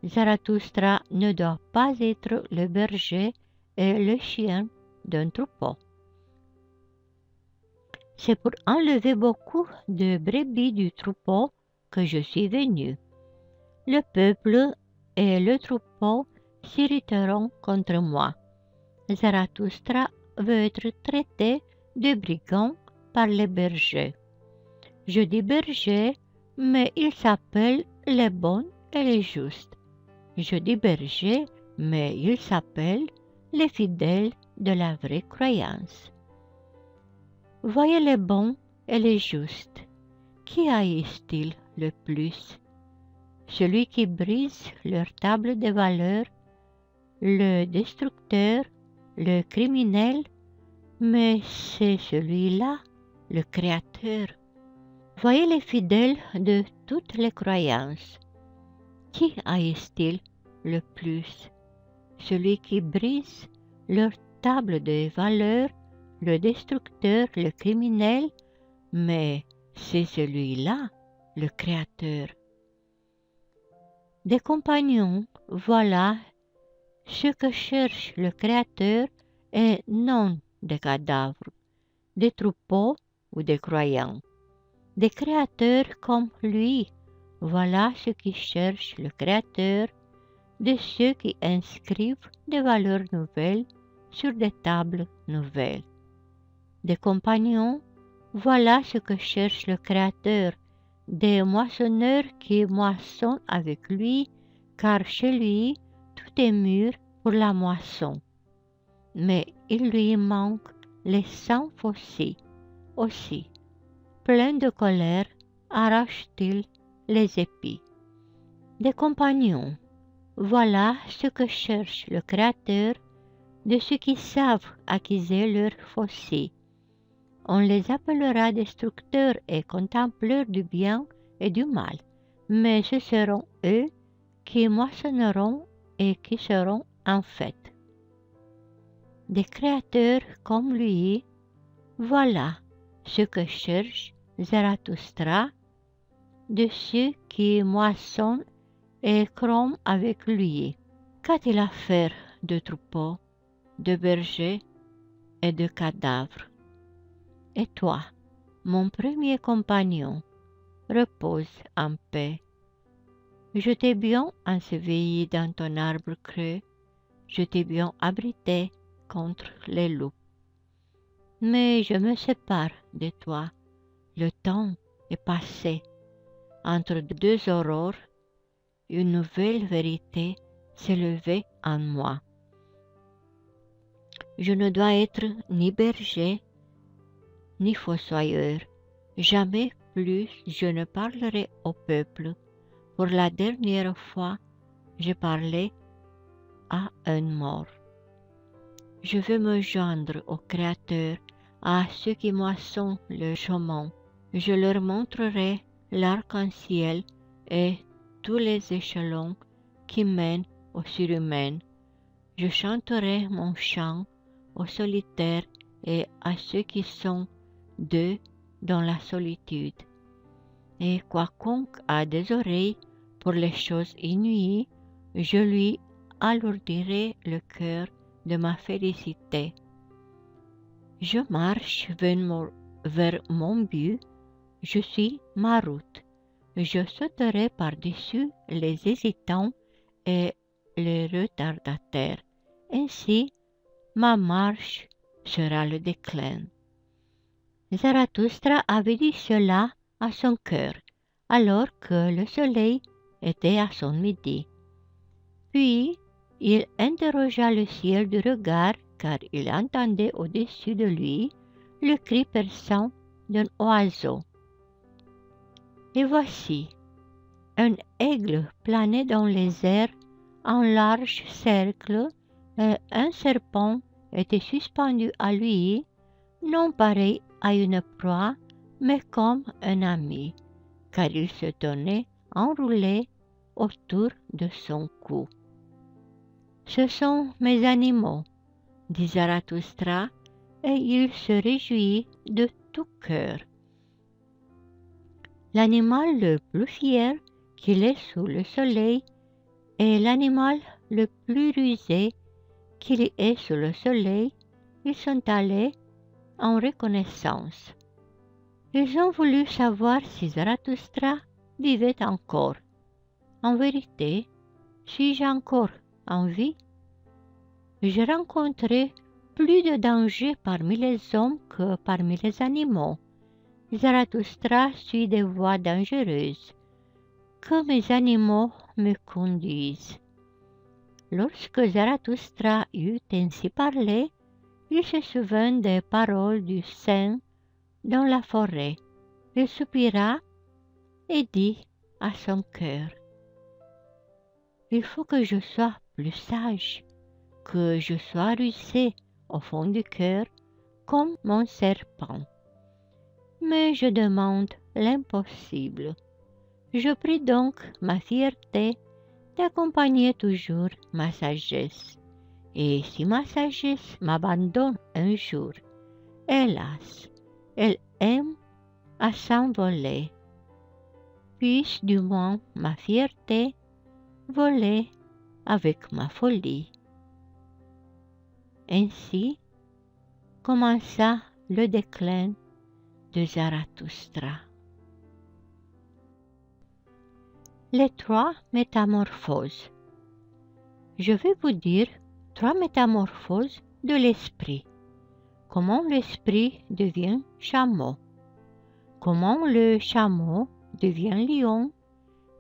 Zarathustra ne doit pas être le berger et le chien d'un troupeau. C'est pour enlever beaucoup de brebis du troupeau que je suis venu. Le peuple et le troupeau s'irriteront contre moi. Zarathustra veut être traité de brigand par les bergers. Je dis bergers, mais ils s'appellent les bons et les justes. Je dis bergers, mais ils s'appellent les fidèles de la vraie croyance. Voyez les bons et les justes. Qui haïssent-ils le plus? Celui qui brise leur table de valeurs, le destructeur, le criminel, mais c'est celui-là, le Créateur. Voyez les fidèles de toutes les croyances. Qui haïssent-ils le plus? Celui qui brise leur table de valeurs, le destructeur, le criminel, mais c'est celui-là, le Créateur. Des compagnons, voilà ce que cherche le Créateur et non des cadavres, des troupeaux ou des croyants. Des créateurs comme lui, voilà ce qui cherche le Créateur, de ceux qui inscrivent des valeurs nouvelles sur des tables nouvelles. Des compagnons, voilà ce que cherche le Créateur, des moissonneurs qui moissonnent avec lui, car chez lui tout est mûr pour la moisson. Mais il lui manque les 100 faucilles aussi. Plein de colère, arrache-t-il les épis. Des compagnons, voilà ce que cherche le Créateur de ceux qui savent acquiser leurs faucilles. On les appellera destructeurs et contempleurs du bien et du mal, mais ce seront eux qui moissonneront et qui seront en fête. Des créateurs comme lui, voilà ce que cherche Zarathustra de ceux qui moissonnent et crament avec lui. Qu'a-t-il à faire de troupeaux, de bergers et de cadavres? Et toi, mon premier compagnon, repose en paix. Je t'ai bien enseveli dans ton arbre creux, je t'ai bien abrité contre les loups. Mais je me sépare de toi, le temps est passé. Entre deux aurores, une nouvelle vérité s'est levée en moi. Je ne dois être ni berger, ni fossoyeur. Jamais plus je ne parlerai au peuple. Pour la dernière fois, j'ai parlé à un mort. Je veux me joindre au Créateur, à ceux qui moissonnent le chemin. Je leur montrerai l'arc-en-ciel et tous les échelons qui mènent au surhumain. Je chanterai mon chant aux solitaires et à ceux qui sont deux dans la solitude. Et quiconque a des oreilles pour les choses inouïes, je lui alourdirai le cœur de ma félicité. Je marche vers mon but, je suis ma route. Je sauterai par-dessus les hésitants et les retardataires. Ainsi, ma marche sera le déclin. Zarathustra avait dit cela à son cœur, alors que le soleil était à son midi. Puis, il interrogea le ciel du regard, car il entendait au-dessus de lui le cri perçant d'un oiseau. Et voici, un aigle planait dans les airs en large cercle, et un serpent était suspendu à lui, non pareil à une proie, mais comme un ami, car il se tenait enroulé autour de son cou. Ce sont mes animaux, dit Zarathustra, et il se réjouit de tout cœur. L'animal le plus fier qu'il est sous le soleil est l'animal le plus rusé qu'il est sous le soleil. Ils sont allés en reconnaissance. Ils ont voulu savoir si Zarathustra vivait encore. En vérité, suis-je encore en vie? J'ai rencontré plus de dangers parmi les hommes que parmi les animaux. Zarathustra suit des voies dangereuses. Que mes animaux me conduisent. Lorsque Zarathustra eut ainsi parlé, il se souvint des paroles du saint dans la forêt. Il soupira et dit à son cœur: il faut que je sois plus sage, que je sois rusé au fond du cœur comme mon serpent. Mais je demande l'impossible. Je prie donc ma fierté d'accompagner toujours ma sagesse. Et si ma sagesse m'abandonne un jour, hélas, elle aime à s'envoler. Puisse du moins ma fierté voler avec ma folie. Ainsi commença le déclin de Zarathustra. Les trois métamorphoses. Je vais vous dire 3 métamorphoses de l'esprit. Comment l'esprit devient chameau. Comment le chameau devient lion.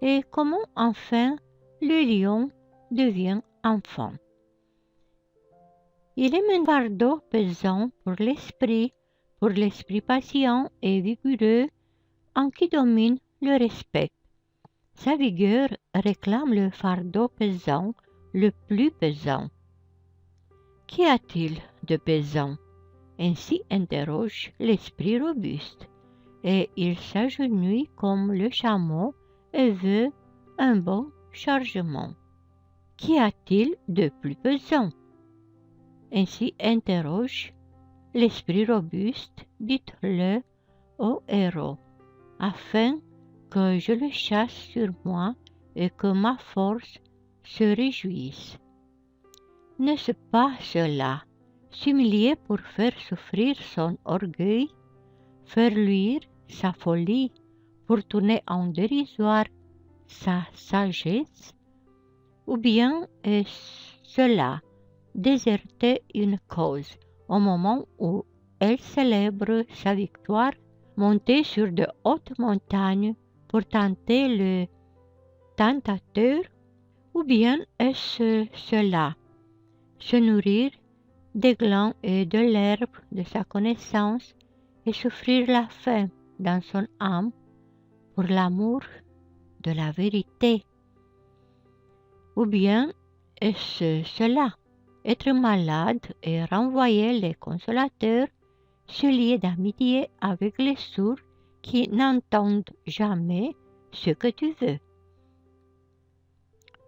Et comment enfin le lion devient enfant. Il est un fardeau pesant pour l'esprit patient et vigoureux en qui domine le respect. Sa vigueur réclame le fardeau pesant, le plus pesant. Qu'y a-t-il de pesant? Ainsi interroge l'esprit robuste, et il s'agenouille comme le chameau et veut un bon chargement. Qu'y a-t-il de plus pesant? Ainsi interroge l'esprit robuste, dites-le au héros, afin que je le chasse sur moi et que ma force se réjouisse. N'est-ce pas cela, s'humilier pour faire souffrir son orgueil, faire luire sa folie pour tourner en dérisoire sa sagesse? Ou bien est-ce cela, déserter une cause au moment où elle célèbre sa victoire, monter sur de hautes montagnes pour tenter le tentateur? Ou bien est-ce cela, se nourrir des glands et de l'herbe de sa connaissance et souffrir la faim dans son âme pour l'amour de la vérité? Ou bien est-ce cela, être malade et renvoyer les consolateurs, se lier d'amitié avec les sourds qui n'entendent jamais ce que tu veux?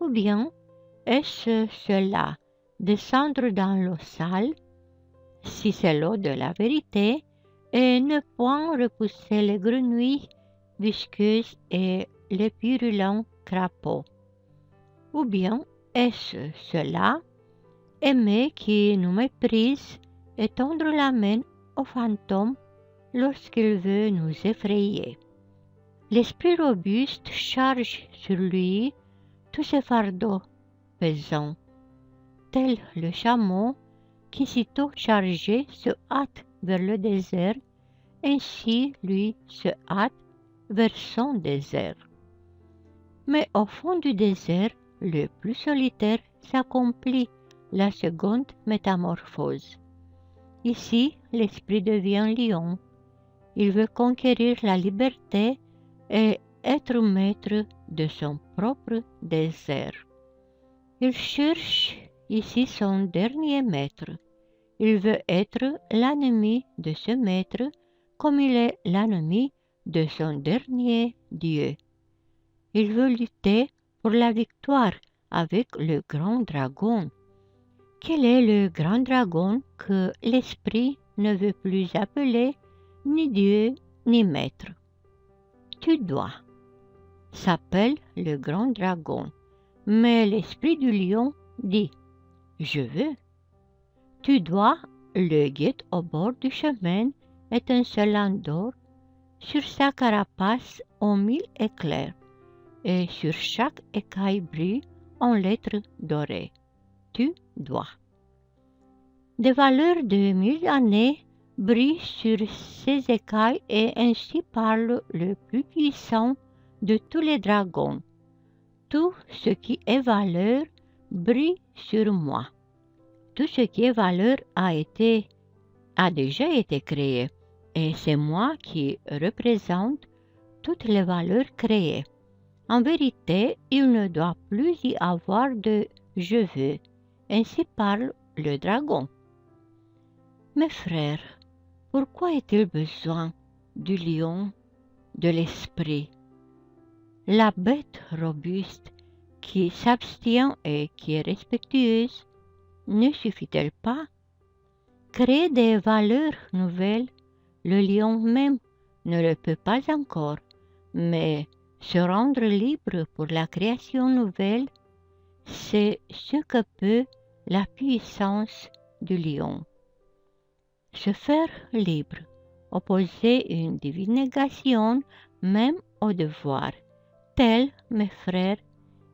Ou bien est-ce cela, descendre dans l'eau sale, si c'est l'eau de la vérité, et ne point repousser les grenouilles visqueuses et les purulents crapauds? Ou bien est-ce cela, aimer qui nous méprise et tendre la main au fantôme lorsqu'il veut nous effrayer? L'esprit robuste charge sur lui tous ses fardeaux pesants, tel le chameau qui, sitôt chargé, se hâte vers le désert, ainsi lui se hâte vers son désert. Mais au fond du désert, le plus solitaire, s'accomplit la seconde métamorphose. Ici, l'esprit devient lion. Il veut conquérir la liberté et être maître de son propre désert. Il cherche ici son dernier maître. Il veut être l'ennemi de ce maître comme il est l'ennemi de son dernier Dieu. Il veut lutter pour la victoire avec le grand dragon. Quel est le grand dragon que l'esprit ne veut plus appeler ni Dieu ni maître? Tu dois s'appelle le grand dragon, mais l'esprit du lion dit je veux. Tu dois le guide au bord du chemin étincelant d'or, sur sa carapace en 1000 éclairs, et sur chaque écaille brille en lettres dorées. Tu dois. Des valeurs de 1000 années brillent sur ces écailles et ainsi parle le plus puissant de tous les dragons. Tout ce qui est valeur brille sur moi. Tout ce qui est valeur a déjà été créé, et c'est moi qui représente toutes les valeurs créées. En vérité, il ne doit plus y avoir de je veux. Ainsi parle le dragon. Mes frères, pourquoi est-il besoin du lion, de l'esprit? La bête robuste qui s'abstient et qui est respectueuse, ne suffit-elle pas? Créer des valeurs nouvelles, le lion même ne le peut pas encore, mais se rendre libre pour la création nouvelle, c'est ce que peut la puissance du lion. Se faire libre, opposer une divine négation même au devoir, telle, mes frères,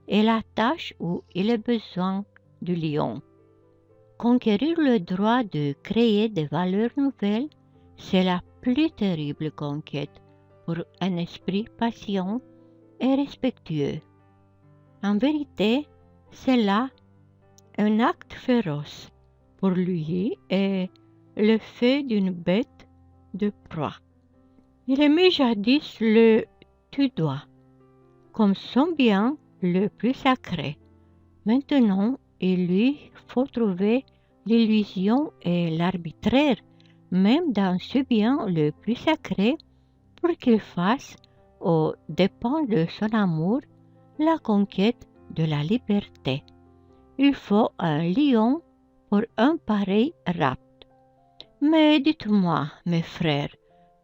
est la tâche où il est besoin du lion. Conquérir le droit de créer des valeurs nouvelles, c'est la plus terrible conquête pour un esprit patient et respectueux. En vérité, c'est là un acte féroce pour lui est le fait d'une bête de proie. Il aimait jadis le tutoie comme son bien le plus sacré. Maintenant, il lui faut trouver l'illusion et l'arbitraire, même dans ce bien le plus sacré, pour qu'il fasse, aux dépens de son amour, la conquête de la liberté. Il faut un lion pour un pareil rapt. Mais dites-moi, mes frères,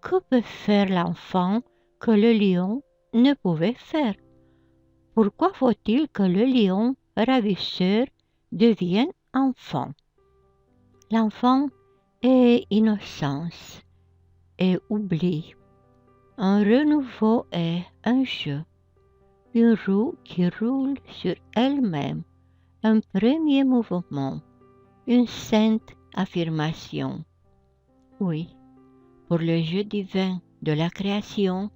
que peut faire l'enfant que le lion ne pouvait faire? Pourquoi faut-il que le lion ravisseur devienne enfant? L'enfant est innocence et oubli. Un renouveau est un jeu, une roue qui roule sur elle-même, un premier mouvement, une sainte affirmation. Oui, pour le jeu divin de la création,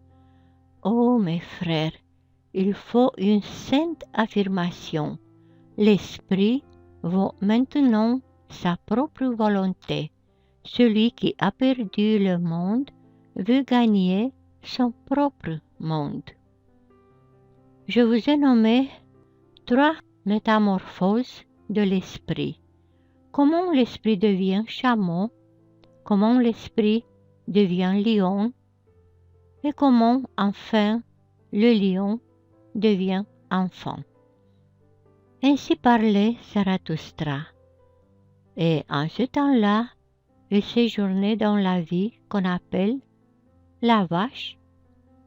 ô mes frères, il faut une sainte affirmation. L'esprit vaut maintenant sa propre volonté. Celui qui a perdu le monde veut gagner son propre monde. Je vous ai nommé 3 métamorphoses de l'esprit. Comment l'esprit devient chameau, comment l'esprit devient lion, et comment enfin le lion devient enfant. Ainsi parlait Zarathustra. Et en ce temps-là, il séjournait dans la vie qu'on appelle la vache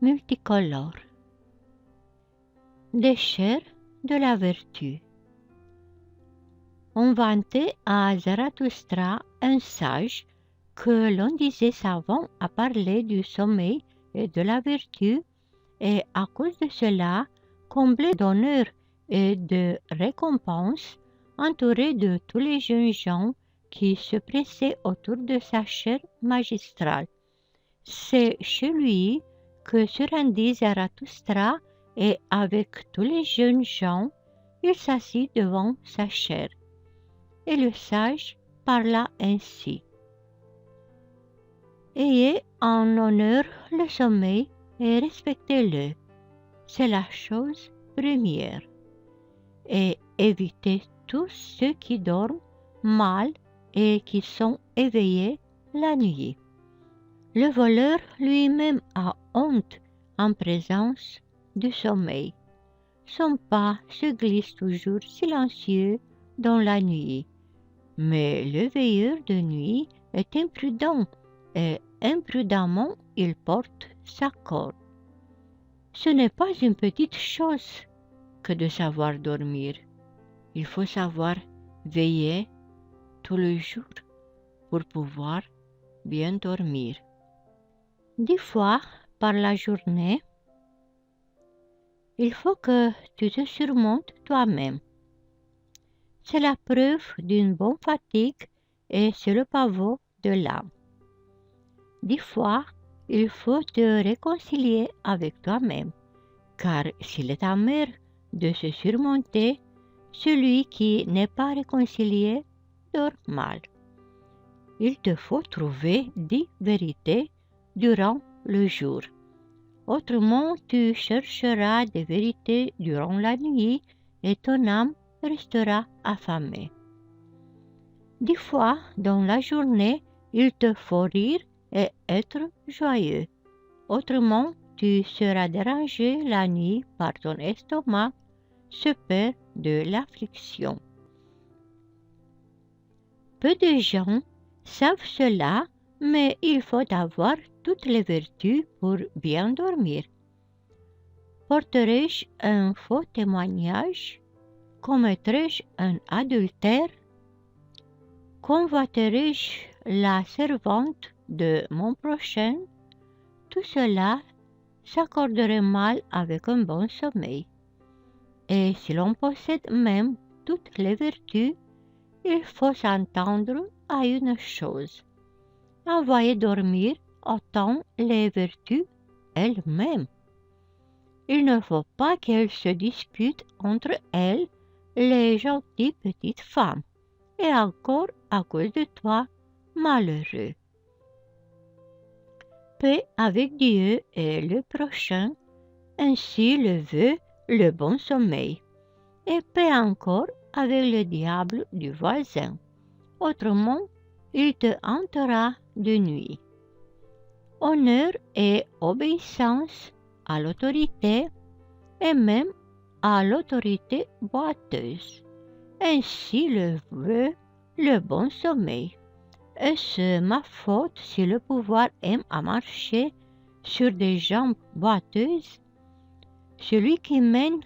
multicolore. Des chairs de la vertu. On vantait à Zarathustra un sage que l'on disait savant à parler du sommeil et de la vertu, et à cause de cela, comblé d'honneur et de récompenses, entouré de tous les jeunes gens qui se pressaient autour de sa chaire magistrale. C'est chez lui que se rendit Zarathustra, et avec tous les jeunes gens, il s'assit devant sa chaire. Et le sage parla ainsi. Ayez en honneur le sommeil et respectez-le. C'est la chose première. Et évitez tous ceux qui dorment mal et qui sont éveillés la nuit. Le voleur lui-même a honte en présence du sommeil. Son pas se glisse toujours silencieux dans la nuit. Mais le veilleur de nuit est imprudent, et imprudemment il porte sa corde. Ce n'est pas une petite chose que de savoir dormir. Il faut savoir veiller tout le jour pour pouvoir bien dormir. 10 fois par la journée, il faut que tu te surmontes toi-même. C'est la preuve d'une bonne fatigue et c'est le pavot de l'âme. 10 fois, il faut te réconcilier avec toi-même, car s'il est amer de se surmonter, celui qui n'est pas réconcilié dort mal. Il te faut trouver 10 vérités durant le jour. Autrement, tu chercheras des vérités durant la nuit et ton âme restera affamée. 10 fois dans la journée, il te faut rire et être joyeux. Autrement, tu seras dérangé la nuit par ton estomac, ce père de l'affliction. Peu de gens savent cela, mais il faut avoir toutes les vertus pour bien dormir. Porterai-je un faux témoignage? Commettrai-je un adultère? Convoiterai-je la servante de mon prochain? Tout cela s'accorderait mal avec un bon sommeil. Et si l'on possède même toutes les vertus, il faut s'entendre à une chose. Envoyer dormir autant les vertus elles-mêmes. Il ne faut pas qu'elles se disputent entre elles, les gentilles petites femmes, et encore à cause de toi, malheureux. Paix avec Dieu et le prochain, ainsi le veut le bon sommeil, et paix encore avec le diable du voisin, autrement il te hantera de nuit. Honneur et obéissance à l'autorité, et même à l'autorité boiteuse. Ainsi le veut le bon sommeil. Est-ce ma faute si le pouvoir aime à marcher sur des jambes boiteuses? Celui qui mène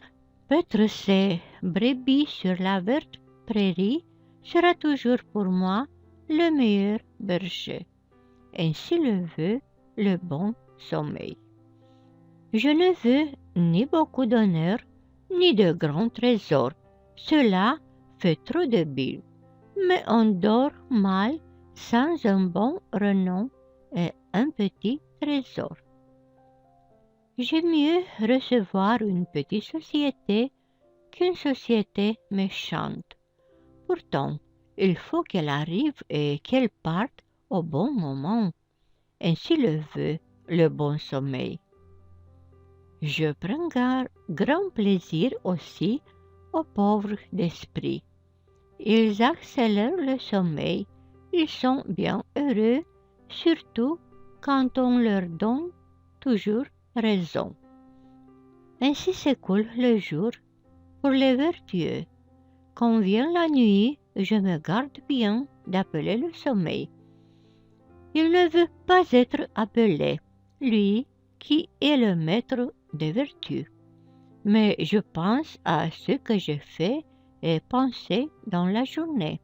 paître ses brebis sur la verte prairie sera toujours pour moi le meilleur berger. Ainsi le veut le bon sommeil. Je ne veux ni beaucoup d'honneur, ni de grands trésors. Cela fait trop de billes. Mais on dort mal sans un bon renom et un petit trésor. J'aime mieux recevoir une petite société qu'une société méchante. Pourtant, il faut qu'elle arrive et qu'elle parte au bon moment. Ainsi le veut le bon sommeil. Je prends grand plaisir aussi aux pauvres d'esprit. Ils accélèrent le sommeil, ils sont bien heureux, surtout quand on leur donne toujours raison. Ainsi s'écoule le jour pour les vertueux. Quand vient la nuit, je me garde bien d'appeler le sommeil. Il ne veut pas être appelé, lui qui est le maître des vertus. Mais je pense à ce que je fais et pensé dans la journée.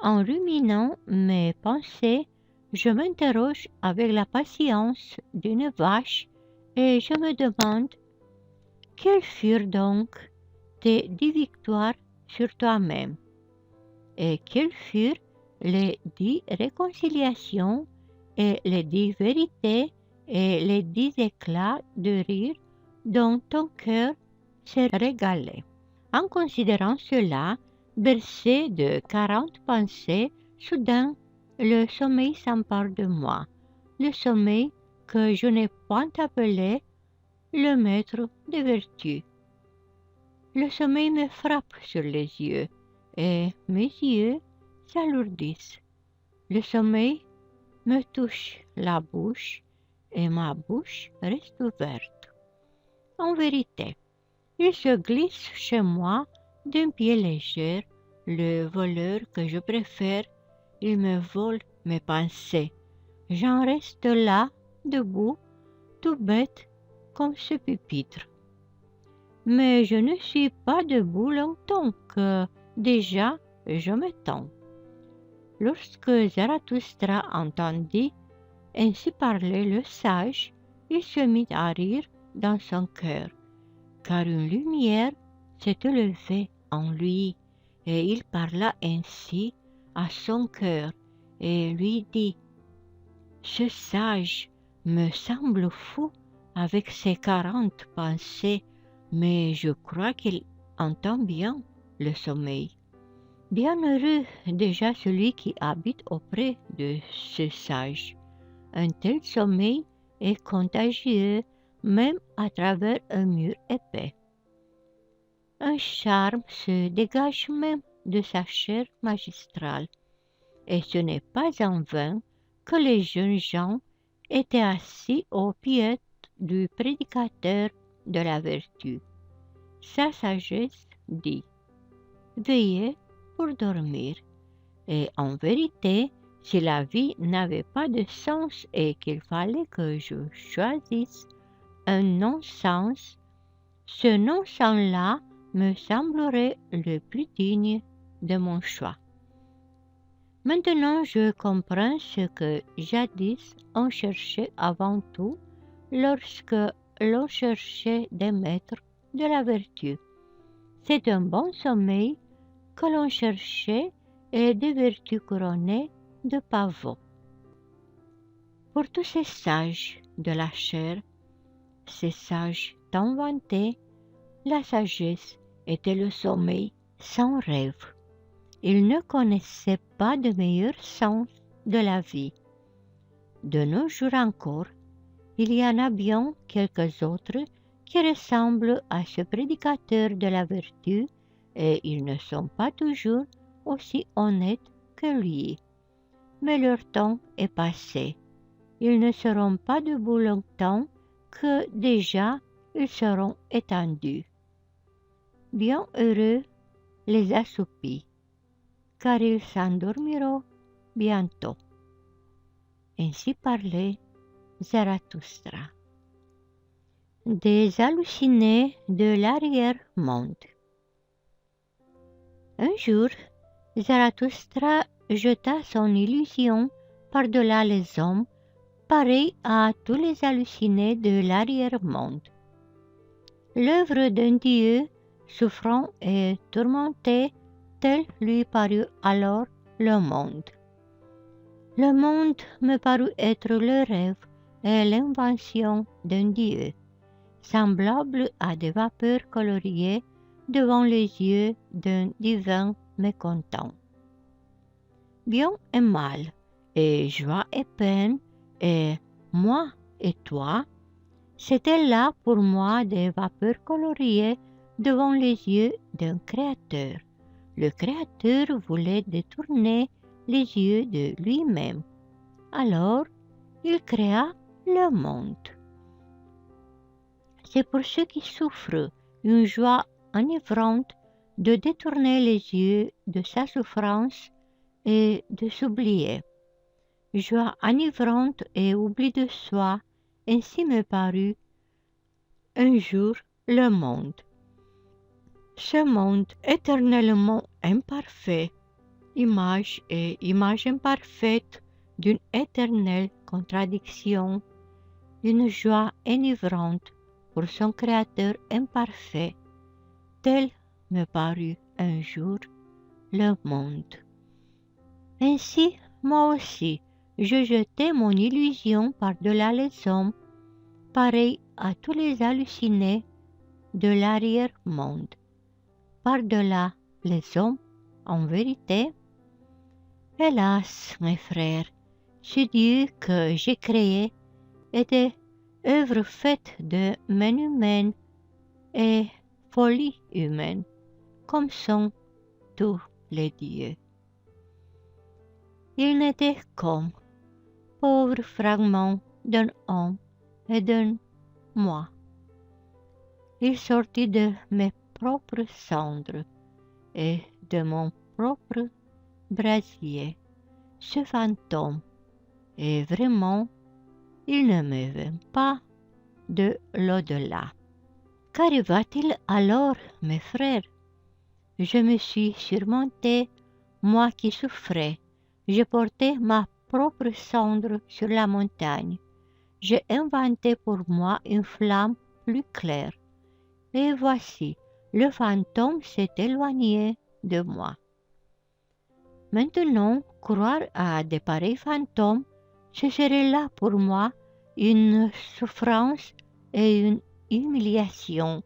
En ruminant mes pensées, je m'interroge avec la patience d'une vache et je me demande quelles furent donc tes 10 victoires sur toi-même et quelles furent les 10 réconciliations et les 10 vérités et les 10 éclats de rire dont ton cœur s'est régalé. En considérant cela, bercé de 40 pensées, soudain le sommeil s'empare de moi, le sommeil que je n'ai point appelé le maître des vertus. Le sommeil me frappe sur les yeux et mes yeux s'alourdissent. Le sommeil me touche la bouche et ma bouche reste ouverte. En vérité, il se glisse chez moi d'un pied léger le voleur que je préfère, il me vole mes pensées. J'en reste là, debout, tout bête comme ce pupitre. Mais je ne suis pas debout longtemps que déjà je m'étends. Lorsque Zarathustra entendit ainsi parler le sage, il se mit à rire dans son cœur, car une lumière s'était levée en lui, et il parla ainsi à son cœur, et lui dit, « Ce sage me semble fou avec ses 40 pensées, mais je crois qu'il entend bien le sommeil. Bienheureux déjà celui qui habite auprès de ce sage. Un tel sommeil est contagieux même à travers un mur épais. Un charme se dégage même de sa chair magistrale, et ce n'est pas en vain que les jeunes gens étaient assis aux pieds du prédicateur de la vertu. Sa sagesse dit, « Veillez pour dormir. » Et en vérité, si la vie n'avait pas de sens et qu'il fallait que je choisisse un non-sens, ce non-sens-là me semblerait le plus digne de mon choix. Maintenant je comprends ce que jadis on cherchait avant tout lorsque l'on cherchait des maîtres de la vertu. C'est un bon sommeil que l'on cherchait et des vertus couronnées de pavots. Pour tous ces sages de la chair, ces sages tant vantés, la sagesse était le sommeil sans rêve. Il ne connaissait pas de meilleur sens de la vie. De nos jours encore, il y en a bien quelques autres qui ressemblent à ce prédicateur de la vertu et ils ne sont pas toujours aussi honnêtes que lui. Mais leur temps est passé. Ils ne seront pas debout longtemps que déjà ils seront étendus. Bien heureux les assoupis, car ils s'endormiront bientôt. Ainsi parlait Zarathustra. Des hallucinés de l'arrière-monde. Un jour, Zarathustra jeta son illusion par-delà les hommes, pareil à tous les hallucinés de l'arrière-monde. L'œuvre d'un Dieu souffrant et tourmenté, tel lui parut alors le monde. Le monde me parut être le rêve et l'invention d'un Dieu, semblable à des vapeurs coloriées devant les yeux d'un divin mécontent. Bien et mal, et joie et peine, et moi et toi, c'était là pour moi des vapeurs coloriées devant les yeux d'un créateur. Le créateur voulait détourner les yeux de lui-même. Alors, il créa le monde. C'est pour ceux qui souffrent une joie enivrante de détourner les yeux de sa souffrance et de s'oublier. Joie enivrante et oubli de soi, ainsi me parut un jour le monde. Ce monde éternellement imparfait, image et image imparfaite d'une éternelle contradiction, d'une joie enivrante pour son Créateur imparfait, tel me parut un jour le monde. Ainsi, moi aussi, je jetai mon illusion par-delà les hommes, pareil à tous les hallucinés de l'arrière-monde. Par-delà les hommes, en vérité. Hélas, mes frères, ce Dieu que j'ai créé était œuvre faite de main humaine et folie humaine, comme sont tous les dieux. Il n'était comme pauvre fragment d'un homme et d'un moi. Il sortit de mes propres cendres et de mon propre brasier, ce fantôme, et vraiment, il ne me vint pas de l'au-delà. Qu'arriva-t-il alors, mes frères? Je me suis surmonté, moi qui souffrais. Je portais ma propre cendre sur la montagne. J'ai inventé pour moi une flamme plus claire. Et voici, le fantôme s'est éloigné de moi. Maintenant, croire à de pareils fantômes, ce serait là pour moi une souffrance et une humiliation.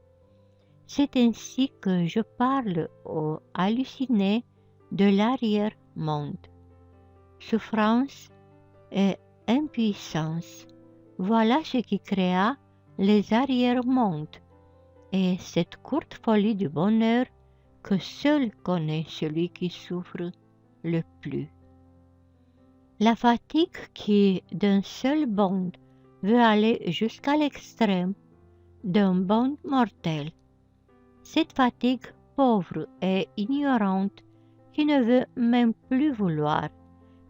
C'est ainsi que je parle aux hallucinés de l'arrière-monde. Souffrance et impuissance, voilà ce qui créa les arrière-mondes et cette courte folie du bonheur que seul connaît celui qui souffre le plus. La fatigue qui, d'un seul bond, veut aller jusqu'à l'extrême d'un bond mortel. Cette fatigue pauvre et ignorante qui ne veut même plus vouloir,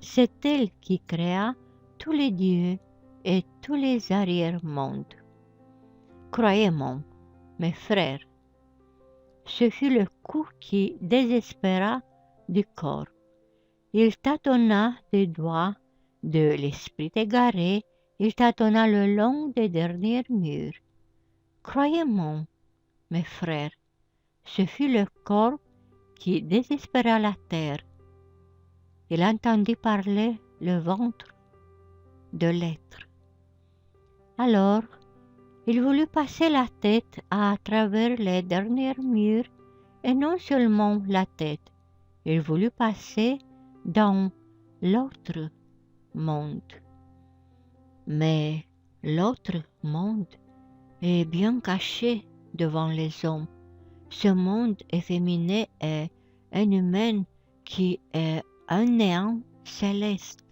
c'est elle qui créa tous les dieux et tous les arrière-mondes. Croyez-moi, mes frères, ce fut le coup qui désespéra du corps. Il tâtonna des doigts de l'esprit égaré, il tâtonna le long des derniers murs. Croyez-moi, mes frères, ce fut le corps qui désespéra la terre. Il entendit parler le ventre de l'être. Alors, il voulut passer la tête à travers les derniers murs et non seulement la tête. Il voulut passer dans l'autre monde. Mais l'autre monde est bien caché devant les hommes. Ce monde efféminé est un humain qui est un néant céleste.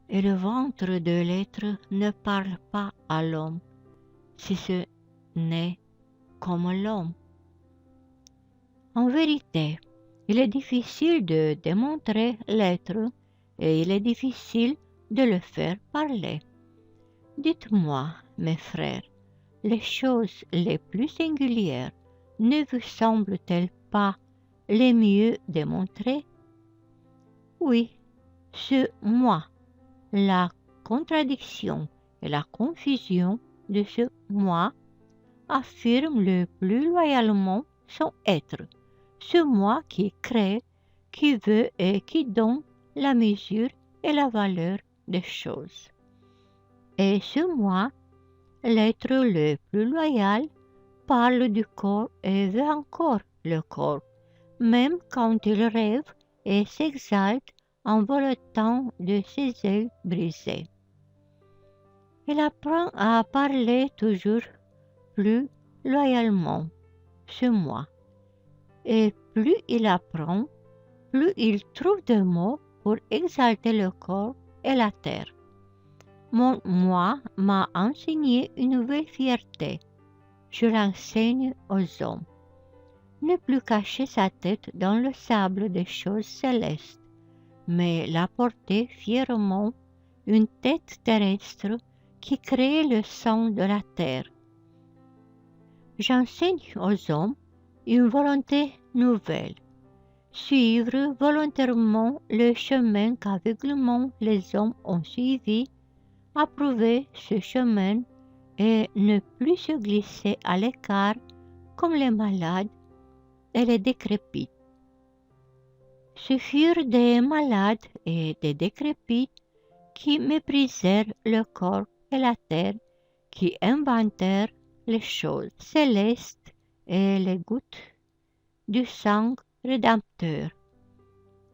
Et le ventre de l'être ne parle pas à l'homme, si ce n'est comme l'homme. En vérité, il est difficile de démontrer l'être et il est difficile de le faire parler. Dites-moi, mes frères, les choses les plus singulières ne vous semblent-elles pas les mieux démontrées? Oui, ce moi, la contradiction et la confusion de ce moi affirme le plus loyalement son être, ce moi qui crée, qui veut et qui donne la mesure et la valeur des choses. Et ce moi, l'être le plus loyal, parle du corps et veut encore le corps, même quand il rêve et s'exalte en voletant de ses ailes brisées. Il apprend à parler toujours plus loyalement, ce moi. Et plus il apprend, plus il trouve de mots pour exalter le corps et la terre. Mon moi m'a enseigné une nouvelle fierté. Je l'enseigne aux hommes. Ne plus cacher sa tête dans le sable des choses célestes, mais la porter fièrement, une tête terrestre qui crée le sang de la terre. J'enseigne aux hommes une volonté nouvelle, suivre volontairement le chemin qu'aveuglement les hommes ont suivi, approuver ce chemin et ne plus se glisser à l'écart comme les malades et les décrépits. Ce furent des malades et des décrépits qui méprisèrent le corps et la terre, qui inventèrent les choses célestes et les gouttes du sang rédempteur.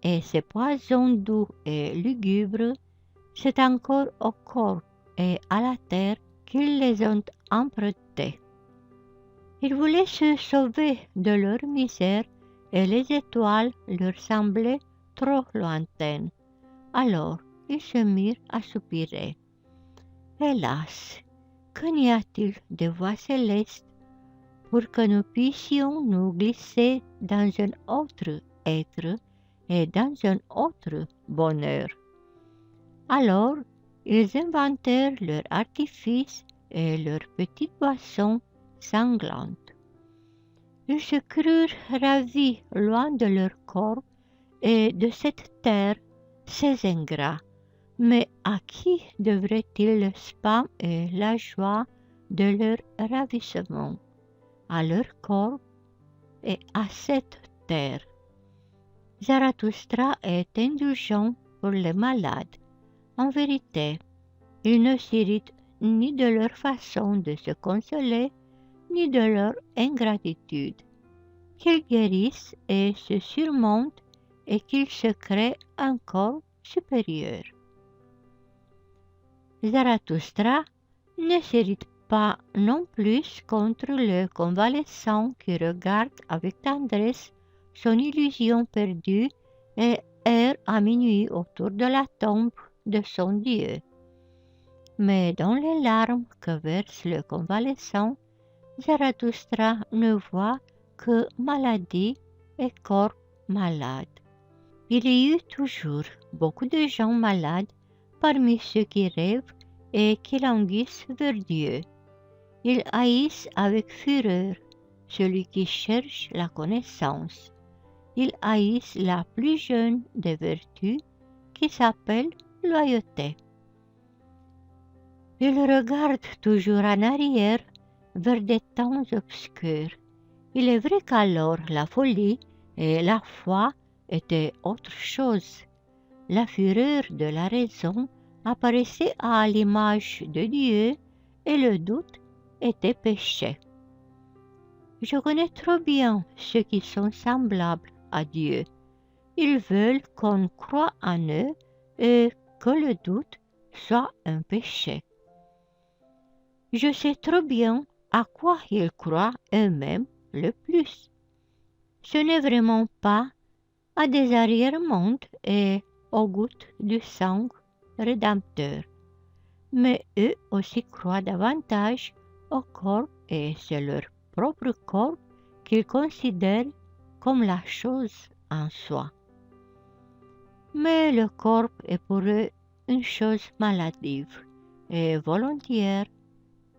Et ces poisons doux et lugubres, c'est encore au corps et à la terre qu'ils les ont empruntés. Ils voulaient se sauver de leur misère et les étoiles leur semblaient trop lointaines. Alors ils se mirent à soupirer. Hélas, que n'y a-t-il de voix célestes pour que nous puissions nous glisser dans un autre être et dans un autre bonheur? Alors ils inventèrent leur artifice et leurs petites boissons sanglantes. Ils se crurent ravis loin de leur corps et de cette terre, ces ingrats. Mais à qui devraient-ils le spam et la joie de leur ravissement? À leur corps et à cette terre. Zarathustra est indulgent pour les malades. En vérité, il ne s'irrite ni de leur façon de se consoler, ni de leur ingratitude. Qu'ils guérissent et se surmontent et qu'ils se créent un corps supérieur. Zarathustra ne s'irrite pas non plus contre le convalescent qui regarde avec tendresse son illusion perdue et erre à minuit autour de la tombe de son Dieu. Mais dans les larmes que verse le convalescent, Zarathustra ne voit que maladie et corps malade. Il y eut toujours beaucoup de gens malades parmi ceux qui rêvent et qui languissent vers Dieu. Ils haïssent avec fureur celui qui cherche la connaissance. Ils haïssent la plus jeune des vertus qui s'appelle loyauté. Ils regardent toujours en arrière vers des temps obscurs. Il est vrai qu'alors la folie et la foi étaient autre chose. La fureur de la raison apparaissait à l'image de Dieu et le doute était péché. Je connais trop bien ceux qui sont semblables à Dieu. Ils veulent qu'on croie en eux et que le doute soit un péché. Je sais trop bien à quoi ils croient eux-mêmes le plus. Ce n'est vraiment pas à des arrière-mondes et aux gouttes du sang rédempteur. Mais eux aussi croient davantage au corps et c'est leur propre corps qu'ils considèrent comme la chose en soi. Mais le corps est pour eux une chose maladive et volontiers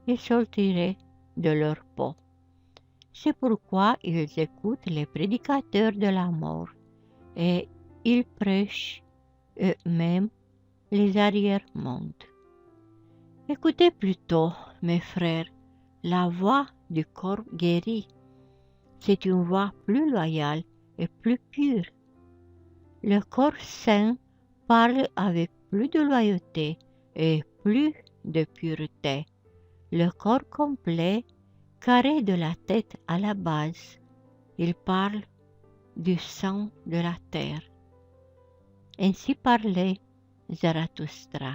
ils sortiraient de leur peau. C'est pourquoi ils écoutent les prédicateurs de la mort et ils prêchent eux-mêmes les arrière-mondes. Écoutez plutôt, mes frères, la voix du corps guéri. C'est une voix plus loyale et plus pure. Le corps saint parle avec plus de loyauté et plus de pureté. Le corps complet, carré de la tête à la base, il parle du sang de la terre. Ainsi parlait Zarathustra.